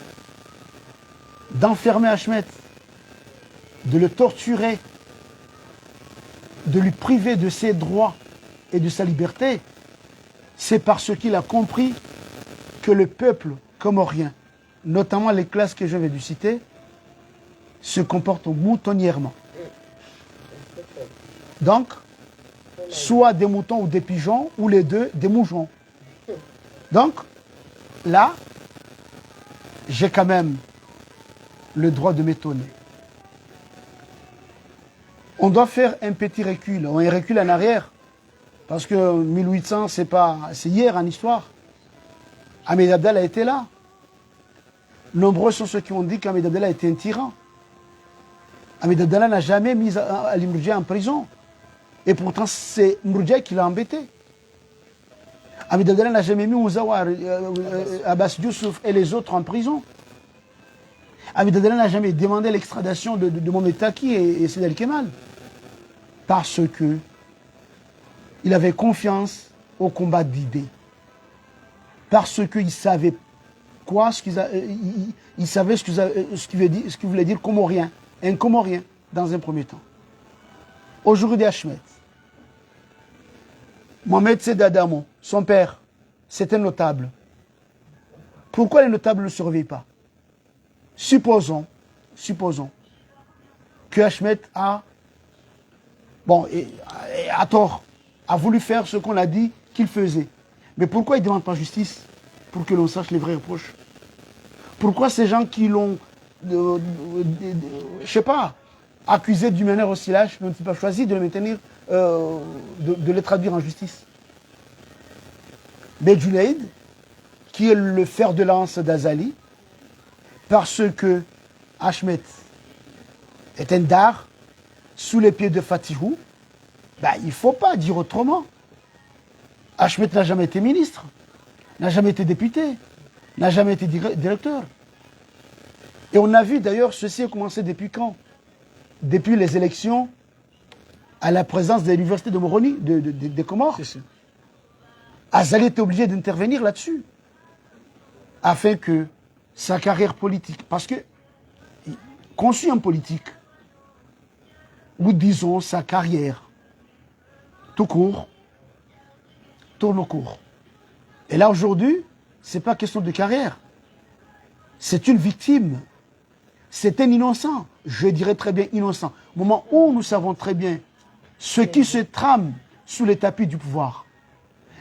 d'enfermer Ahmed, de le torturer, de lui priver de ses droits et de sa liberté, c'est parce qu'il a compris que le peuple comorien, notamment les classes que je viens de citer, se comportent moutonnièrement. Donc, soit des moutons ou des pigeons, ou les deux, des moujons. Donc, là, j'ai quand même le droit de m'étonner. On doit faire un petit recul, un recul en arrière. Parce que 1800, c'est hier en histoire. Ahmed Abdallah était là. Nombreux sont ceux qui ont dit qu'Ahmed Abdallah était un tyran. Ahmed Abdallah n'a jamais mis Ali Mroudia en prison. Et pourtant, c'est Mroudia qui l'a embêté. Ahmed Abdallah n'a jamais mis Ouzawar, Abbas Youssouf et les autres en prison. Ahmed Abdallah n'a jamais demandé l'extradition de Mohamed Taki et Seyed El Kemal. Parce que il avait confiance au combat d'idées. Parce qu'il savait quoi, il savait ce qu'il voulait dire comorien. Un comorien, dans un premier temps. Aujourd'hui, Ahmed. Mohamed Seyed Adamo, son père, c'est un notable. Pourquoi les notables ne se réveillent pas? Supposons que Ahmed a, à tort, a voulu faire ce qu'on a dit qu'il faisait. Mais pourquoi il ne demande pas justice pour que l'on sache les vrais reproches? Pourquoi ces gens qui l'ont je sais pas, accusés d'une manière aussi lâche, n'ont pas choisi de les maintenir, de les traduire en justice. Mais Junaïd, qui est le fer de lance d'Azali, parce que Ahmed est un dar sous les pieds de Fatihou, ben, il ne faut pas dire autrement. Ahmed n'a jamais été ministre, n'a jamais été député, n'a jamais été directeur. Et on a vu d'ailleurs, ceci a commencé depuis quand? Depuis les élections à la présence de l'université de Moroni, des Comores. Azali était obligé d'intervenir là-dessus, afin que sa carrière politique, parce que, conçu en politique, ou disons sa carrière, tout court, tourne au cours. Et là aujourd'hui, ce n'est pas question de carrière. C'est une victime. C'est un innocent. Je dirais très bien innocent. Au moment où nous savons très bien ce qui se trame sous les tapis du pouvoir,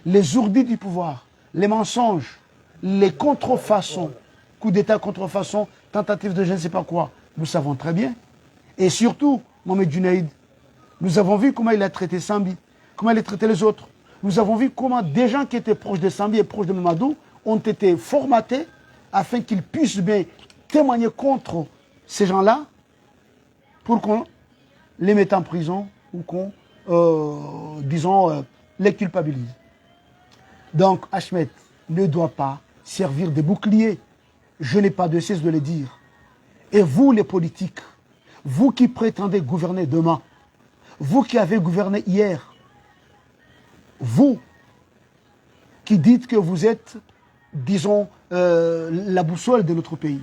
les ourdis du pouvoir, les mensonges, les contrefaçons, coups d'État, contrefaçons, tentatives de je ne sais pas quoi, nous savons très bien. Et surtout, Mohamed Junaïd, nous avons vu comment il a traité Sambi, comment il a traité les autres. Nous avons vu comment des gens qui étaient proches de Sambi et proches de Mamadou ont été formatés afin qu'ils puissent bien témoigner contre ces gens-là pour qu'on les mette en prison ou qu'on, disons, les culpabilise. Donc, Ahmed ne doit pas servir de bouclier. Je n'ai pas de cesse de le dire. Et vous, les politiques, vous qui prétendez gouverner demain, vous qui avez gouverné hier, vous qui dites que vous êtes, disons, la boussole de notre pays.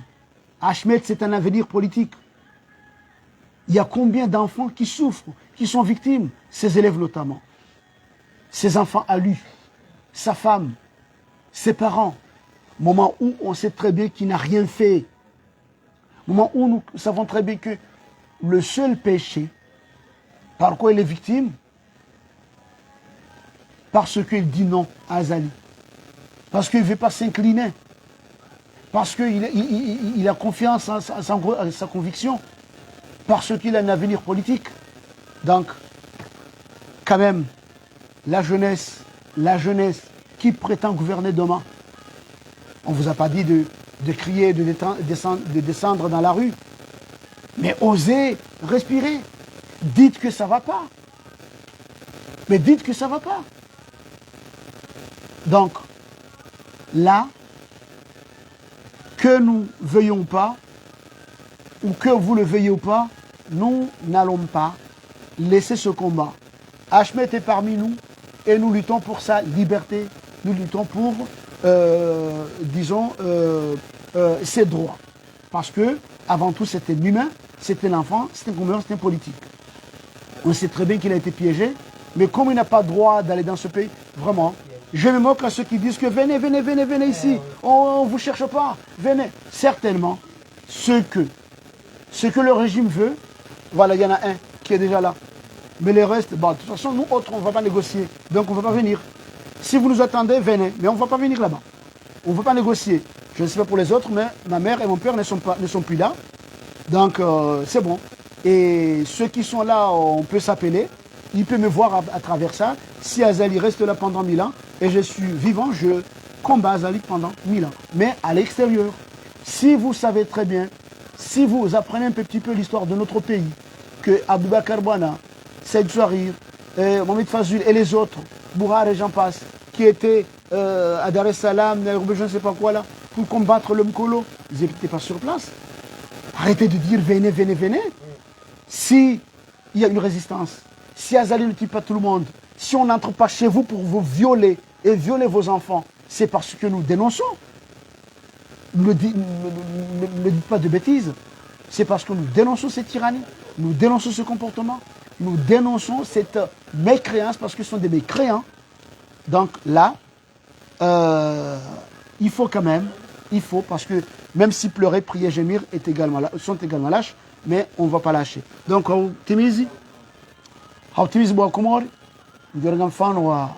Ahmed, c'est un avenir politique. Il y a combien d'enfants qui souffrent, qui sont victimes, ses élèves notamment. Ses enfants à lui, sa femme, ses parents. Moment où on sait très bien qu'il n'a rien fait. Moment où nous savons très bien que le seul péché, par quoi il est victime, parce qu'il dit non à Azali. Parce qu'il ne veut pas s'incliner. Parce qu'il a confiance en sa conviction. Parce qu'il a un avenir politique. Donc, quand même, la jeunesse qui prétend gouverner demain, on ne vous a pas dit de crier, de descendre dans la rue. Mais osez respirer. Dites que ça ne va pas. Mais dites que ça ne va pas. Donc, là, que nous veuillons pas, ou que vous le veuillez ou pas, nous n'allons pas laisser ce combat. Ahmed est parmi nous et nous luttons pour sa liberté, nous luttons pour, disons, ses droits. Parce que, avant tout, c'était l'humain, c'était l'enfant, c'était un combattant, c'était un politique. On sait très bien qu'il a été piégé, mais comme il n'a pas droit d'aller dans ce pays, vraiment, je me moque à ceux qui disent que venez ici, on ne vous cherche pas, venez. Certainement, ce que le régime veut, voilà, il y en a un qui est déjà là. Mais les restes, bon, de toute façon, nous autres, on ne va pas négocier, donc on ne va pas venir. Si vous nous attendez, venez, mais on ne va pas venir là-bas. On ne veut pas négocier. Je ne sais pas pour les autres, mais ma mère et mon père ne sont plus là. Donc, c'est bon. Et ceux qui sont là, on peut s'appeler. Il peut me voir à travers ça. Si Azali reste là pendant 1000 ans, et je suis vivant, je combat Azali pendant 1000 ans. Mais à l'extérieur, si vous savez très bien, si vous apprenez un petit peu l'histoire de notre pays, que Aboubakar Bouana, Saïd Souarir, Mohamed Fazul et les autres, Bouhar et j'en passe, qui étaient à Dar es Salaam, je ne sais pas quoi là, pour combattre le Mkolo, ils n'étaient pas sur place. Arrêtez de dire venez. Si il y a une résistance, si Azali ne tue pas tout le monde, si on n'entre pas chez vous pour vous violer et violer vos enfants, c'est parce que nous dénonçons. Ne dites pas de bêtises. C'est parce que nous dénonçons cette tyrannie, nous dénonçons ce comportement, nous dénonçons cette mécréance parce que ce sont des mécréants. Donc là, il faut quand même, parce que même si pleurer, prier, gémir sont également lâches, mais on ne va pas lâcher. Donc, Timizi Boa Komori, Ndorgan Fanwa,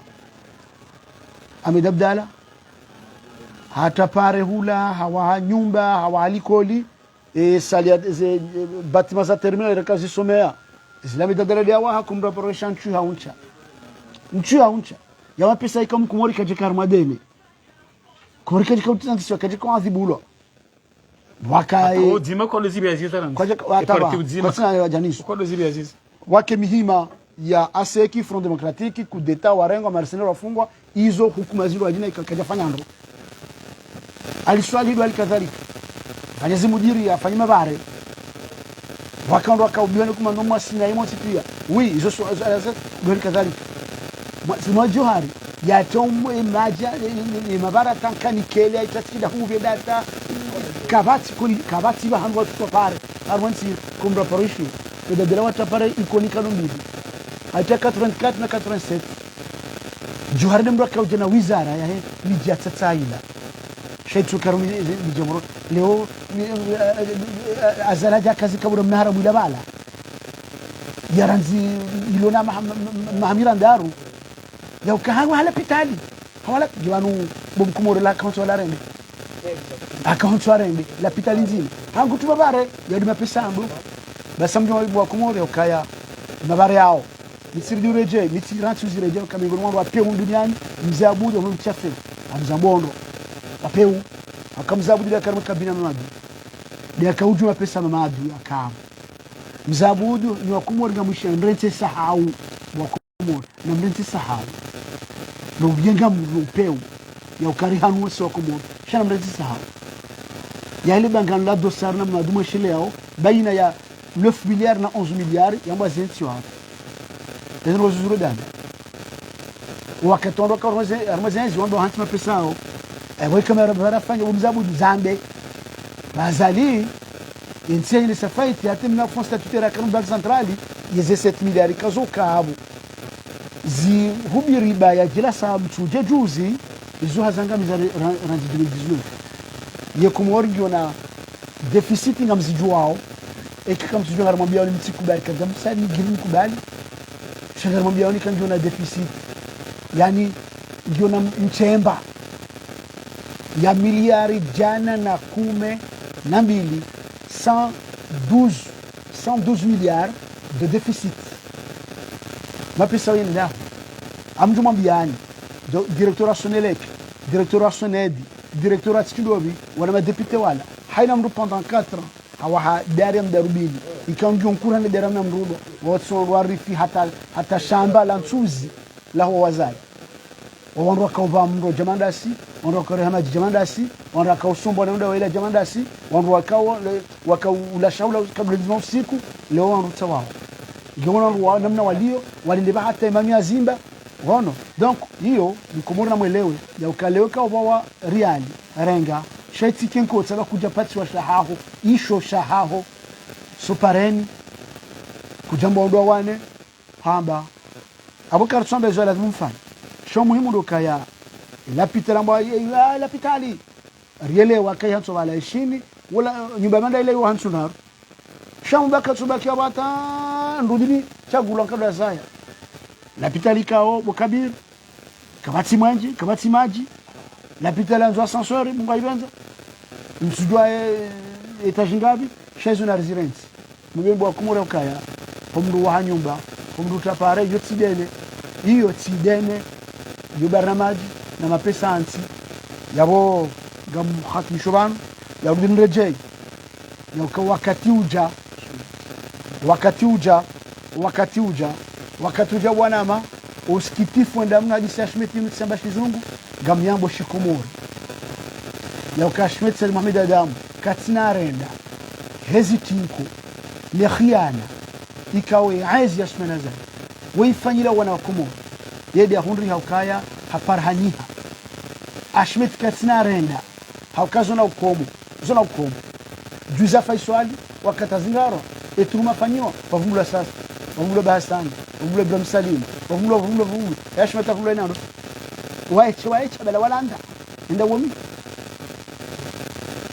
Ahmed Abdallah, Hatapare Hula, Hawa Nyumba, Hawa Alikoli, e salia bâtiment za terminal rekazisomea islami dadala wa hakumra poroshan chu hauncha ya pesa ikamkumori kaje karmadele kumori kaje kautanti sio kaje kwa adhibulo wakai dima kwa lezibi aziz tana kaje wataba kwa janisho kwa lezibi aziz wake mihima ya aseki Front Democratique coup d'etat warengo mercenaires wafungwa hizo hukuma zilo ajina ikaja fanya ndo aliswali hilo alikadhalika fanyazi mudiri afanye mabare wakaondoa kaubiani kuma ndo mwasina imo pia oui hizo ndo alikadhalika mwa johari ya tomo maja ni mabara tankani kele aitatida huve data kabati ba hanwa tutopare arwansi kumra parishi de dela wata pare ikonika no mbili aita 84 na 87 johari ndemra kaujana wizara ya miji tataila shaitu karumi mijamro leo azalaja kazi kabura mnahara mwila bala yaranzi ilona mahamira ndaru ya ukahawa hala pitali hawala jiwanu bomkumore la kaunti wala rende akaunti wala rende la pitali nzima hangu tubabare yadi mapesa ambu basa mjo wa kumore ukaya mabare yao misiri dureje misiri rantu zireje kama ngoro wa peu duniani mzabudu wa mchafe amzambondo apeu akamzabudu ya karma kabina mamadu dia kauju mapesa mamadu akam mzabudu ni wa kumore ngamusha ndrente sahau wa kumore na ndrente sahau no bienga mpeu ya ukari hanu so kumore shana ndrente sahau ya ile bangan la dosar na maduma shile yao baina ya 9 milliards na 11 milliards ya mwazenzi wa ndio zuzuru dada wakatondo kwa armazenzi wando hantima pesao ewe kamera barafanya umzabu zambe bazali inse ile safaiti atimna fond statutaire ya banque centrale yeze 7 milliards kazoka abo zi hubi riba ya jila sababu chuje juzi izo hazanga mizari rangi 2019 yekumorgio na deficit ngamzijuao ekikamsijua ngaramwambia ni mtikubali kagamsani girini kubali shagarmwambia ni kanjua na deficit yani ndio na mchemba ya miliari jana na 12 112 milliards de déficit mapesa yenu ndio amjumwambiani directeur Sonelec directeur Sonedi directeur Tchidobi wana madepite wala haina mru pendant 4 ans hawa dariam darubini ikangion kurane daram na mrudo wotso warifi hata shamba la nsuzi la wazai wanro kauva mro jamandasi wanro karehama jamandasi wanro kausombo na ndio ile jamandasi wanro wakau shaula kabla ya usiku leo wanro tawao ngiona namna walio walindeba hata imani ya Zimba wono donc hiyo ni kumurna mwelewe ya ukaleweka wa riali renga shaiti kenko tsaba kuja pati wa shahaho isho shahaho supareni kujambo ndo wane hamba abukar tsombe zo lazima mfanye sho muhimu ndo kaya la pitala mwa la pitali riele wakaya hanso wala 20 wala nyumba manda ile hanso na shamu baka tsubaki abata ndudini chagula kada zaya la pitali kao bokabir kabati maji la pitali anzo ascenseur munga ibanza msujua etage ngapi shezo na residence mubembo akumure ukaya pomru wa nyumba pomru tapare yotsidene hiyo tsidene yubaramaji na mapesa anti yabo gam khatmi shoban ya rudin rejei ya wakati uja wanama usikitifu ndamna hadi Ashmet mtsamba shizungu gam yambo shikomori ya ukashmet Salim Mohamed Adam katina renda hesitinko le khiana ikawe aizi yashmenaza waifanyira wana wakomo yede hundri haukaya haparhaniha Ashmet katina renda haukazo na ukomo zona ukomo juza faiswali wakatazingaro etuma fanyiwa wavumula sasa wavumula bahasani wavumula Ibrahim Salim wavumula Ashmet wavumula nando waiche bala walanda nda womi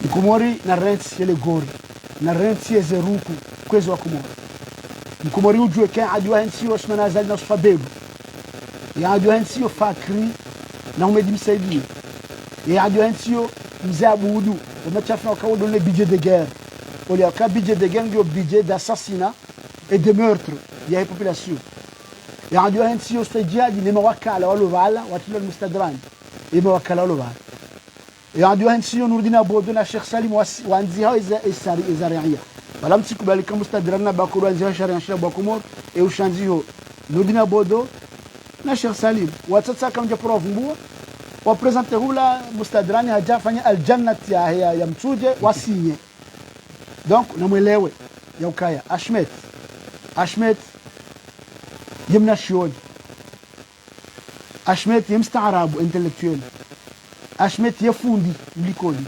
Mkomori na renti yele gori na renti ya zeruku kwezo wa Komori Mkomori ujue kia adwa hensio shmana zali na sufabebu ya adwa hensio fakri na umedi msaidi ya adwa hensio mzabu udu umechafna wakawodo le budget de guerre il y a un budget de gang, un budget d'assassinat et de meurtre. Il y a une population. Il y a un petit peu de djihad, il y a un wakala, il y a un mustadran, il y a un wakala, il y a un petit peu de bodo na Sheikh Salim wanziha izariya. Bala msikubali kama mustadran na bakuru wanziha sharia shira bakumor e ushanziho nurdina bodo na Sheikh Salim. Watsatsa kama prof mbua wa presente hula mustadrani hajafanya aljannat ya mtuje wasinye. Donc namwelewe ya ukaya Ashmet yemna shioni Ashmet yemstaarabu intellectuel Ashmet yefundi mlikoni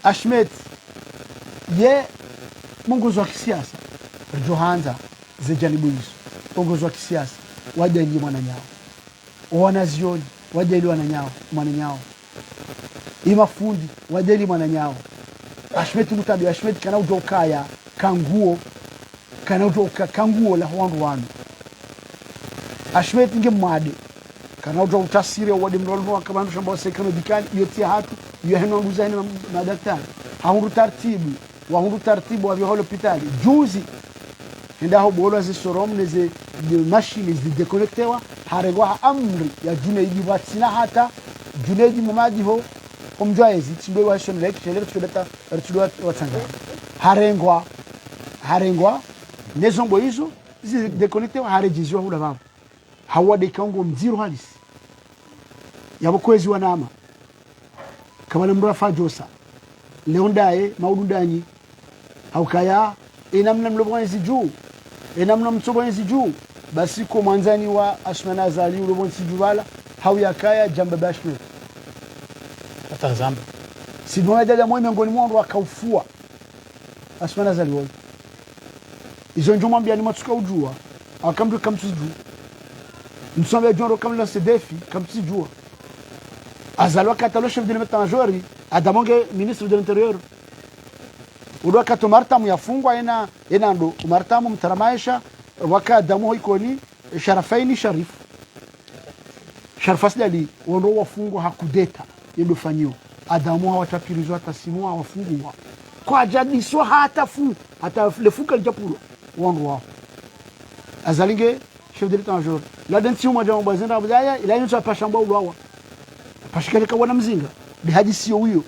Ashmet ye mwongozo wa kisiasa Johanza zijanibu hizo mwongozo wa kisiasa wajali mwananyao wanazioni wajali mwananyao imafundi wajali mwananyao Ashmet mutabi Ashmet kana ujokaya kanguo la wandu wanu Ashmet nge mwade kana ujo utasiri wadi mrolmo akabandu shamba sekano dikani yotia hatu yoheno nguzani na daktari haundu tartibu wa viholo hospitali juzi ndaho bolo za sorom neze de machine de déconnectewa haregwa amri ya Junaidi watsina hata Junaidi mamaji ho omjwaezi tsimbe wa shon lek chelero tudata rtudwa watsanga harengwa nezombo hizo zi déconnectewa harejizwa hula babo hawade kango mziru halisi yabokwezi wanama kamala mrafa josa leondae maudundanyi haukaya enamna mlobonzi juu enamna mtsobonzi juu basi ko mwanzani wa Ashmana Azali ulobonzi juvala hauyakaya jamba bashme hata zamba si dona dada mwe miongoni mwandu akaufua Ashmana Azali wao izo njoma mbia ni matuka ujua akamdu kamtujua msombe joro kamla sedefi kamtujua azalwa katalo chef de l'état-major adamonge ministre de l'intérieur udwa kato martamu yafungwa ena ndo martamu mtaramaisha waka damu ikoni Sharafaini Sharafasdali wondo wafungwa hakudeta yendo fanyo adamu hawatapirizwa tasimua wafungwa kwa jadiswa hata lefuka lijapulo wondo wao azalinge chef de l'état-major la dension mwa jamu bazenda abdaya ila yinso apashamba ulwawa pashikale wana mzinga de haji sio huyo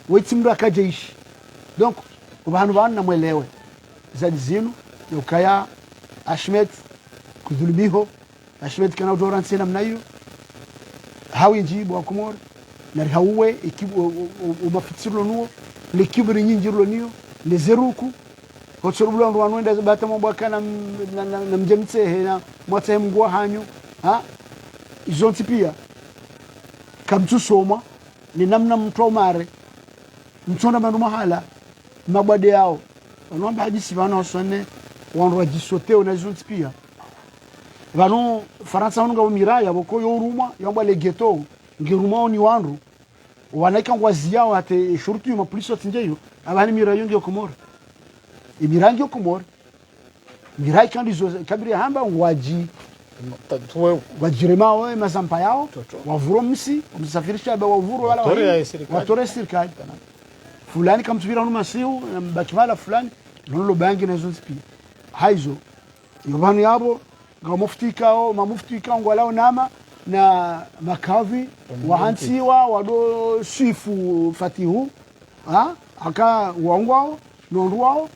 wetimndo akajeishi donc ubantu bana mwelewe zadi zinu yokaya Ashmet kudhulumiho Ashmet kana udoranse namna hiyo hawi njibu wa Komoro na hauwe ikibu umafitsiro nuo le kibri nyinjiro niyo le zeruku hotsorubula ndo wanwenda bata mabaka na mjemtsehe na mwatse mgwa hanyo izonti pia kamtu soma ni namna mtomare mtonda mandu mahala mabade yao wanaomba hadisi bana wasone wandu wajisoteo na zonti pia vanu Faransa wanunga umiraya boko yoruma yomba le ghetto ngiruma ni wandu wanaika ngwazi yao ate shurtu yuma police watinjeyo abani mirayo ngyo Komoro imirangi yo Komoro mirai kandi zo kabiri hamba ngwaji wajirema wao mazampa yao wavuro msi msafirisha ba wavuro wala watore serikali fulani kamtubira hunu masiu bakimala fulani nolo bangi na zonzi pia haizo yobani yabo ngamuftikao mamuftikao ngwalao nama na makavi wahansiwa wado sifu fatihu aka wangwao nondwao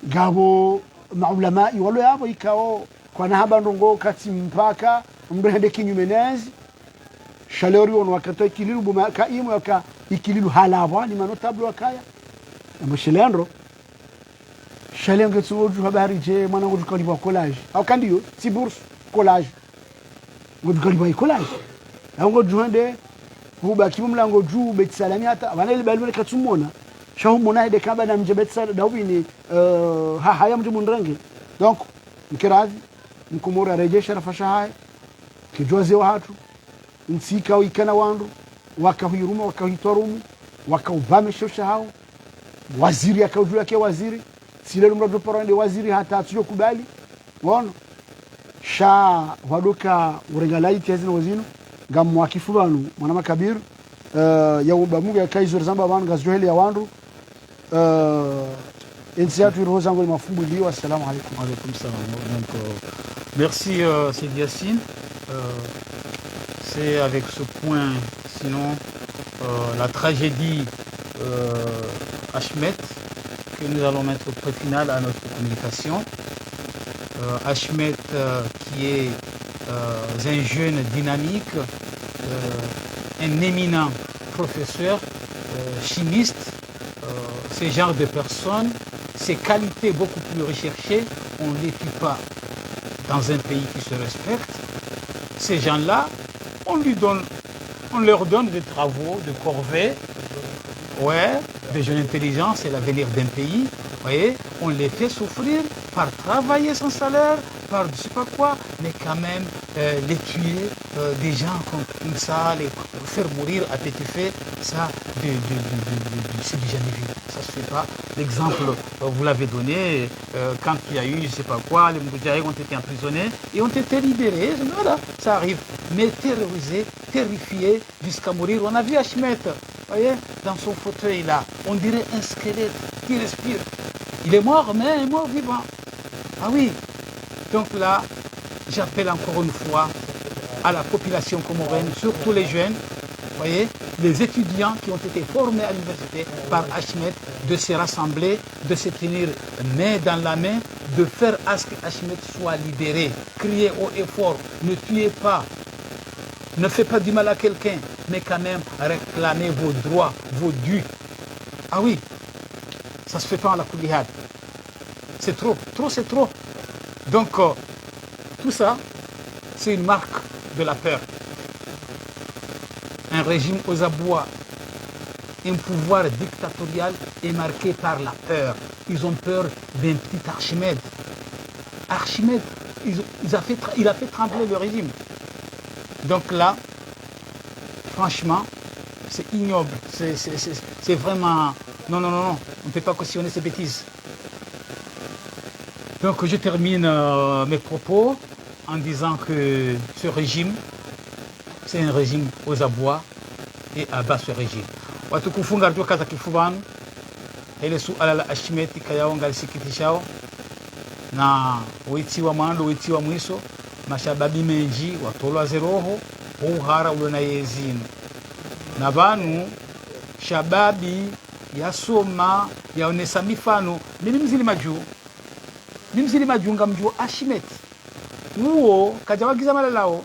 gabo maulama walo yabo ikao kwa na haba ndongo kati mpaka mbrende kinyumenezi shaleri ono wakatoa ikililu buma kaimu yaka ikililu halabwa ni manotable wakaya mshelendro shalenge tsoju habari je mwana ngo tukaliba collage au kandiyo si bourse collage ngo tukaliba collage ngo juende huba kimumlango juu betsalami hata bana ile balwe katumona shahu mona ide kaba na mjebetsala dawini haya mtu mundrange donc mkirazi mkumura arejesha rafasha haya kijoze watu nsika wikana wandu wakahiruma wakahitorumu wakauvamesha hao waziri akaujua yake waziri sile mrado porande waziri hata atuyokubali wono sha wadoka uregalai tezina wazino ngamu wakifubanu mwana makabir ya ubamuga ya kaizo zamba banu gazjoheli ya wandu Ensiatu roho zangu mafumbuliwa. Assalamu alaikum. Alaykoum salam. Donc, merci Sidi Yassine. C'est avec ce point, sinon, la tragédie Achmet, que nous allons mettre au point final à notre communication. Achmet qui est un jeune dynamique, un éminent professeur, chimiste, ce genre de personnes, ces qualités beaucoup plus recherchées, on ne les tue pas dans un pays qui se respecte. Ces gens-là, on leur donne des travaux, de corvées, ouais, des jeunes intelligents, c'est l'avenir d'un pays. Voyez, on les fait souffrir par travailler sans salaire, par je sais pas quoi, mais quand même les tuer, des gens comme ça, les faire mourir à petit feu, ça, c'est du jamais vu. Ça se fait pas. L'exemple, vous l'avez donné, quand il y a eu, je sais pas quoi, les Moudjahidines ont été emprisonnés et ont été libérés. Voilà, ça arrive. Mais terrorisés, terrifiés, jusqu'à mourir. On a vu Achmet, voyez, dans son fauteuil là, on dirait un squelette qui respire. Il est mort, mais il est mort vivant. Ah oui. Donc là, j'appelle encore une fois à la population comorienne, surtout les jeunes, voyez, les étudiants qui ont été formés à l'université par Achmet, de se rassembler, de se tenir main dans la main, de faire à ce que Achmet soit libéré. Criez haut et fort, ne tuez pas, ne faites pas du mal à quelqu'un, mais quand même réclamez vos droits, vos dus. Ah oui, ça se fait pas à la Koulihad. C'est trop, c'est trop. Donc, tout ça, c'est une marque de la peur. Un régime aux abois, un pouvoir dictatorial est marqué par la peur. Ils ont peur d'un petit Archimède. Archimède, il a fait trembler le régime. Donc là, franchement, c'est ignoble. C'est vraiment... Non, on ne peut pas cautionner ces bêtises. Donc je termine mes propos en disant que ce régime, c'est un régime aux abois et à bas ce régime. Watukufu ngarjo kaza kifubanu ile suala la Ashimeti kayao ngalisikitishao na witiwa mwando witiwa mwiso mashababi menji watolwa zeroho uhara ulona yezino na banu shababi yasoma yaonesa mifano mimi mzili majunga mjuo Ashimeti uo kajawagiza malalao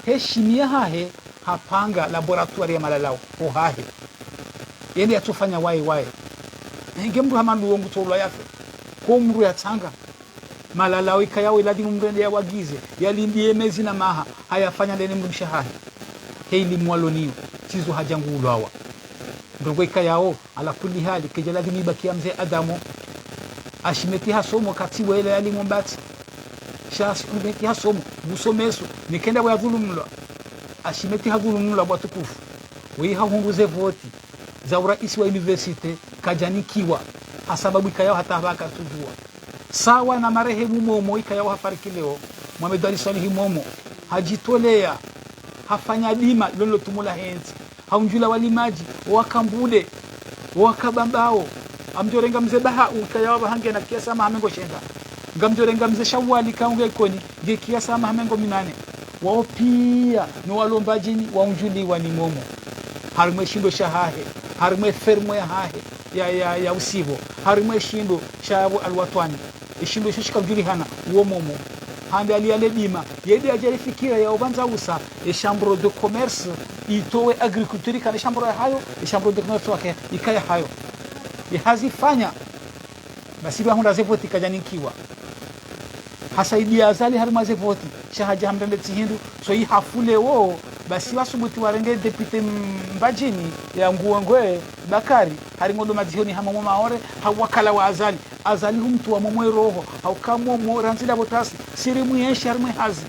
heshimia hahe hapanga laboratoire ya malalao uhahe yende yatufanya wae ngembu hamandu wongu tolwa yafe ko mru yatanga malalao ikayao iladi mumrende ya wagize yalindie mezi na maha hayafanya ndene mrumshahahe heili mwaloniyo chizo hajangulu hawa ndogo ikayao ala kulli hali kejaladi mibakia mzee Adamo Ashimeti hasomo katiwa ile yali ngombati Ashimeti hasomo busomeso nikenda wa dhulumulwa Ashimeti hadhulumulwa bwatukufu wiha hunguze voti za uraisi wa university kajanikiwa hasababu ikayao hata baka tujua sawa na marehemu momo ikayao hafariki leo Mohamed Ali Salih momo hajitolea hafanya dima lolo tumula henzi haunjula walimaji wakambude wakabambao amjorenga mzee baha ukayao bahange na kiasa mahamengo shenda ngamjorenga mzee Shawali kaunge ikoni je kiasa mahamengo minane wao pia no walombajini waunjuliwa ni momo harimwe shindo shahahe harimwe fermo ya hahe ya usivo harimwe shindo shabu alwatwani ishindo shishika mjuli hana uo momo hande aliyale bima yedi ajarifikira ya ubanza usa chambre de commerce itowe agriculture kana chambre ya hayo chambre de commerce wake ikaya hayo hazifanya basi bahunda zevoti kajanikiwa hasaidia azali harima zevoti shahaja mbembe tihindu so hii hafule wo basi wasubuti warenge depute mbajini ya nguongwe Bakari haringodo majihoni hama maore hawakala wa azali humtu wa momwe roho haukamo mo ranzida botasi siri muyesha harimwe hazi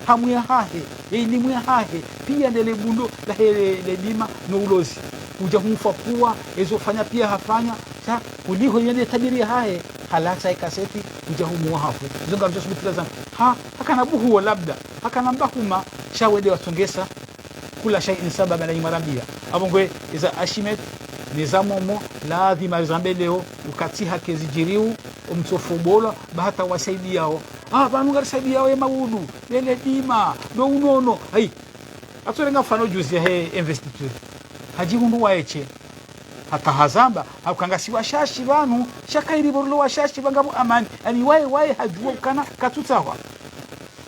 hamu ya hahe elimu ya hahe pia ndele bundo la hele lima no ulozi uja humfa kuwa ezofanya pia hafanya sa uliho yende tabiri hahe halata ikaseti uja humu hafu zonga mjosu bitazam hakana buhu labda hakana mbahuma shawede watongesa kula shay in sababa na imarambia abongwe iza Ashimeti neza momo lazima zambe leo ukati hake zijiriu umtofobola bahata wasaidi yao banu ngari saidi yao maudu lele dima do unono ai atorenga fano juzi he investiture haji hundu waeche hata hazamba akangasi washashi banu shakairi borlo washashi bangabu amani ani wae hajua kana katutawa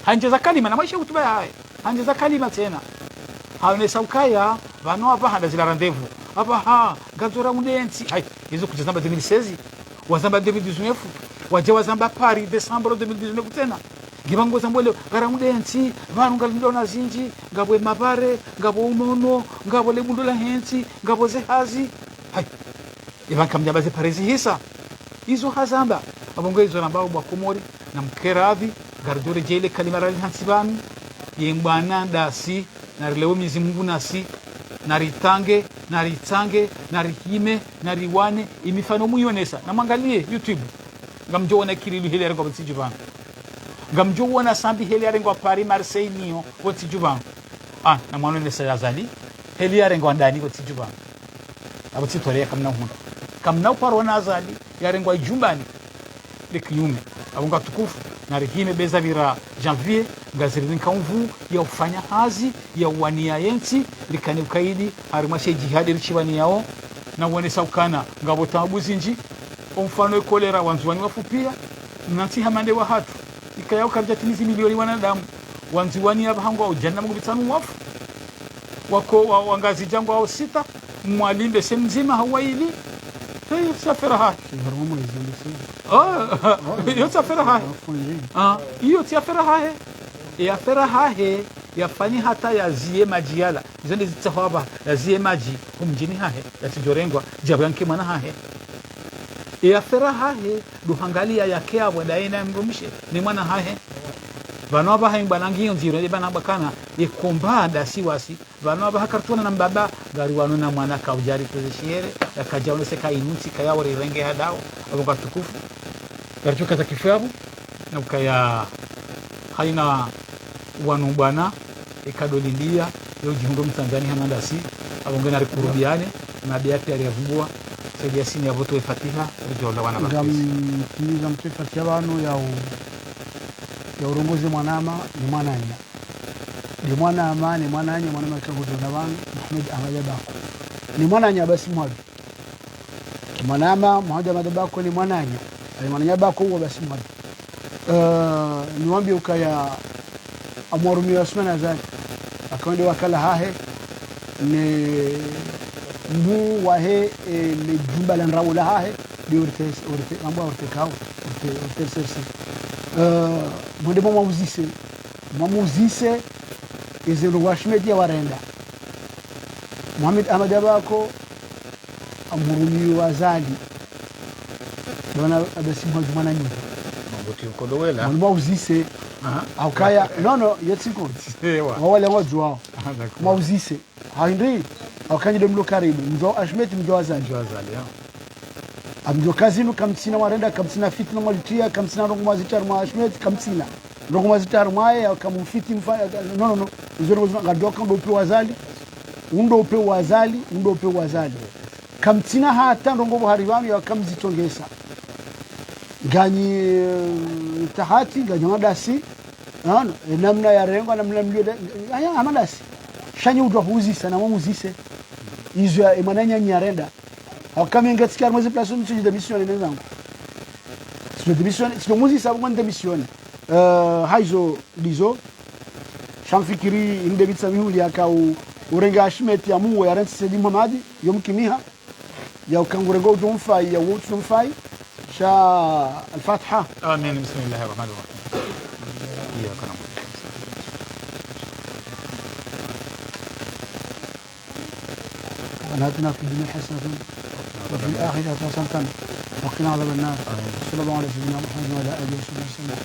hanjeza kalima na maisha kutuba hai hanjeza kalima tena haone saukaya banu hapa handa zila randevu hapa gazora mundensi hai hizo kujazamba 2016 wazamba 2019 waje wazamba Paris December 2019 tena gibango zambole garamudensi banu ngalindona zinji ngabwe mapare ngabo unono ngabo lebundula hensi ngabo zehazi hai ibanka mjabaze parezi hisa hizo hazamba abongo hizo nambao bwa komori na mkeradhi gardore jele kalima rali hansibani yembana dasi na leo mizi Mungu nasi na ritange na ritange na rihime na riwane imifano muyonesa na mwangalie YouTube ngamjona kirilu hele arengo bitsijubana ngamjona sambi hele arengo Paris Marseille niyo bitsijubana na mwana nesa yazali hele arengo ndani bitsijubana abutitwale kamna parona azali yarengo jumbani likiyume abunga tukufu na rihime beza vira janvier ngazirin kanvu ya ufanya hazi ya uwania yensi likani ukaidi harimashe jihadi richibani yao na uone saukana ngabo tabuzi nji mfano kolera wanzuani wafupia nanti hamande wa hatu ikayao karjatinizi milioni wanadamu wanzuani abahango ujanna mu bitanu wafu wako wangazi jango au sita mwalimbe semzima hawaili hiyo safara haki hiyo safara haki hiyo safara haki ya feraha he yafani hata yazie majiala izo ndi zitahaba yazie maji kumjini hahe yatijorengwa jabanke mana hahe ya feraha he duhangalia yake abo daina mrumishe ni mwana hahe bano aba haimba nangiyo nziro bana bakana ikombada siwasi bano aba hakartuna na mbaba gari wanu na mwana kaujari kuzishere yakajaone seka inuti kaya renge hadao abo katukufu garchuka za kifabu na ukaya haina wanu bwana ikadolindia yo jihundo mtanzania hanandasi abongena rikurubiane na biati aliyavumbua saidia sini ya voto Fatiha rijola wana bakisi ngam mtu Fatiha bano ya urongozi mwanama ni mwananya ni mwanama ni mwananya mwanama kagodona bano Muhammad Ahmad Bako ni mwananya basi mwabi mwanama Muhammad Ahmad Bako ni mwananya ali mwananya Bako huwa basi mwabi niwambie ukaya amwarumi Osman Azali akonde wakala hahe ne mbu wahe le jumba la nrawula hahe di urte amba urte kaw urte sersi mwende mamuzise izelu washmedia warenda Muhammad Ahmad Bako amwarumi Azali dona abasi mwana nyumba mbuti ukodowela mamuzise aukaya no yetsiko wale wajua mauzise haindi aukanye mlo karibu mjo ashmeti mjo azali amjo kazinu kamtsina warenda kamtsina fitna malitia kamtsina rongo mazitar ma ashmeti kamtsina rongo mazitar maye akamufiti mfanya no uzoro ngadoka ndo pe wazali undo pe wazali kamtsina hata rongo buharibami akamzitongesa ganyi tahati ganyi madasi namna ya rengo namna mlio aya amadasi shanye udwa huzisa na mamuzise izo ya emananya nyarenda akamenga tsikia mwezi plaso mtu de mission ne zangu sio de mission sio muzisa mwa de mission haizo dizo shamfikiri inde bitsa mihuli yakau urenga ashmeti ya muwe ya rensi sedi mamadi yomkimiha ya ukangurengo utumfai ya utumfai الفاتحة آمين بسم الله الرحمن الرحيم إياك نعبد ربنا آتنا في الدنيا حسنة وفي الآخرة حسنة وقنا عذاب النار صلى الله عليه وسلم محمد وعلى آله وصحبه وسلم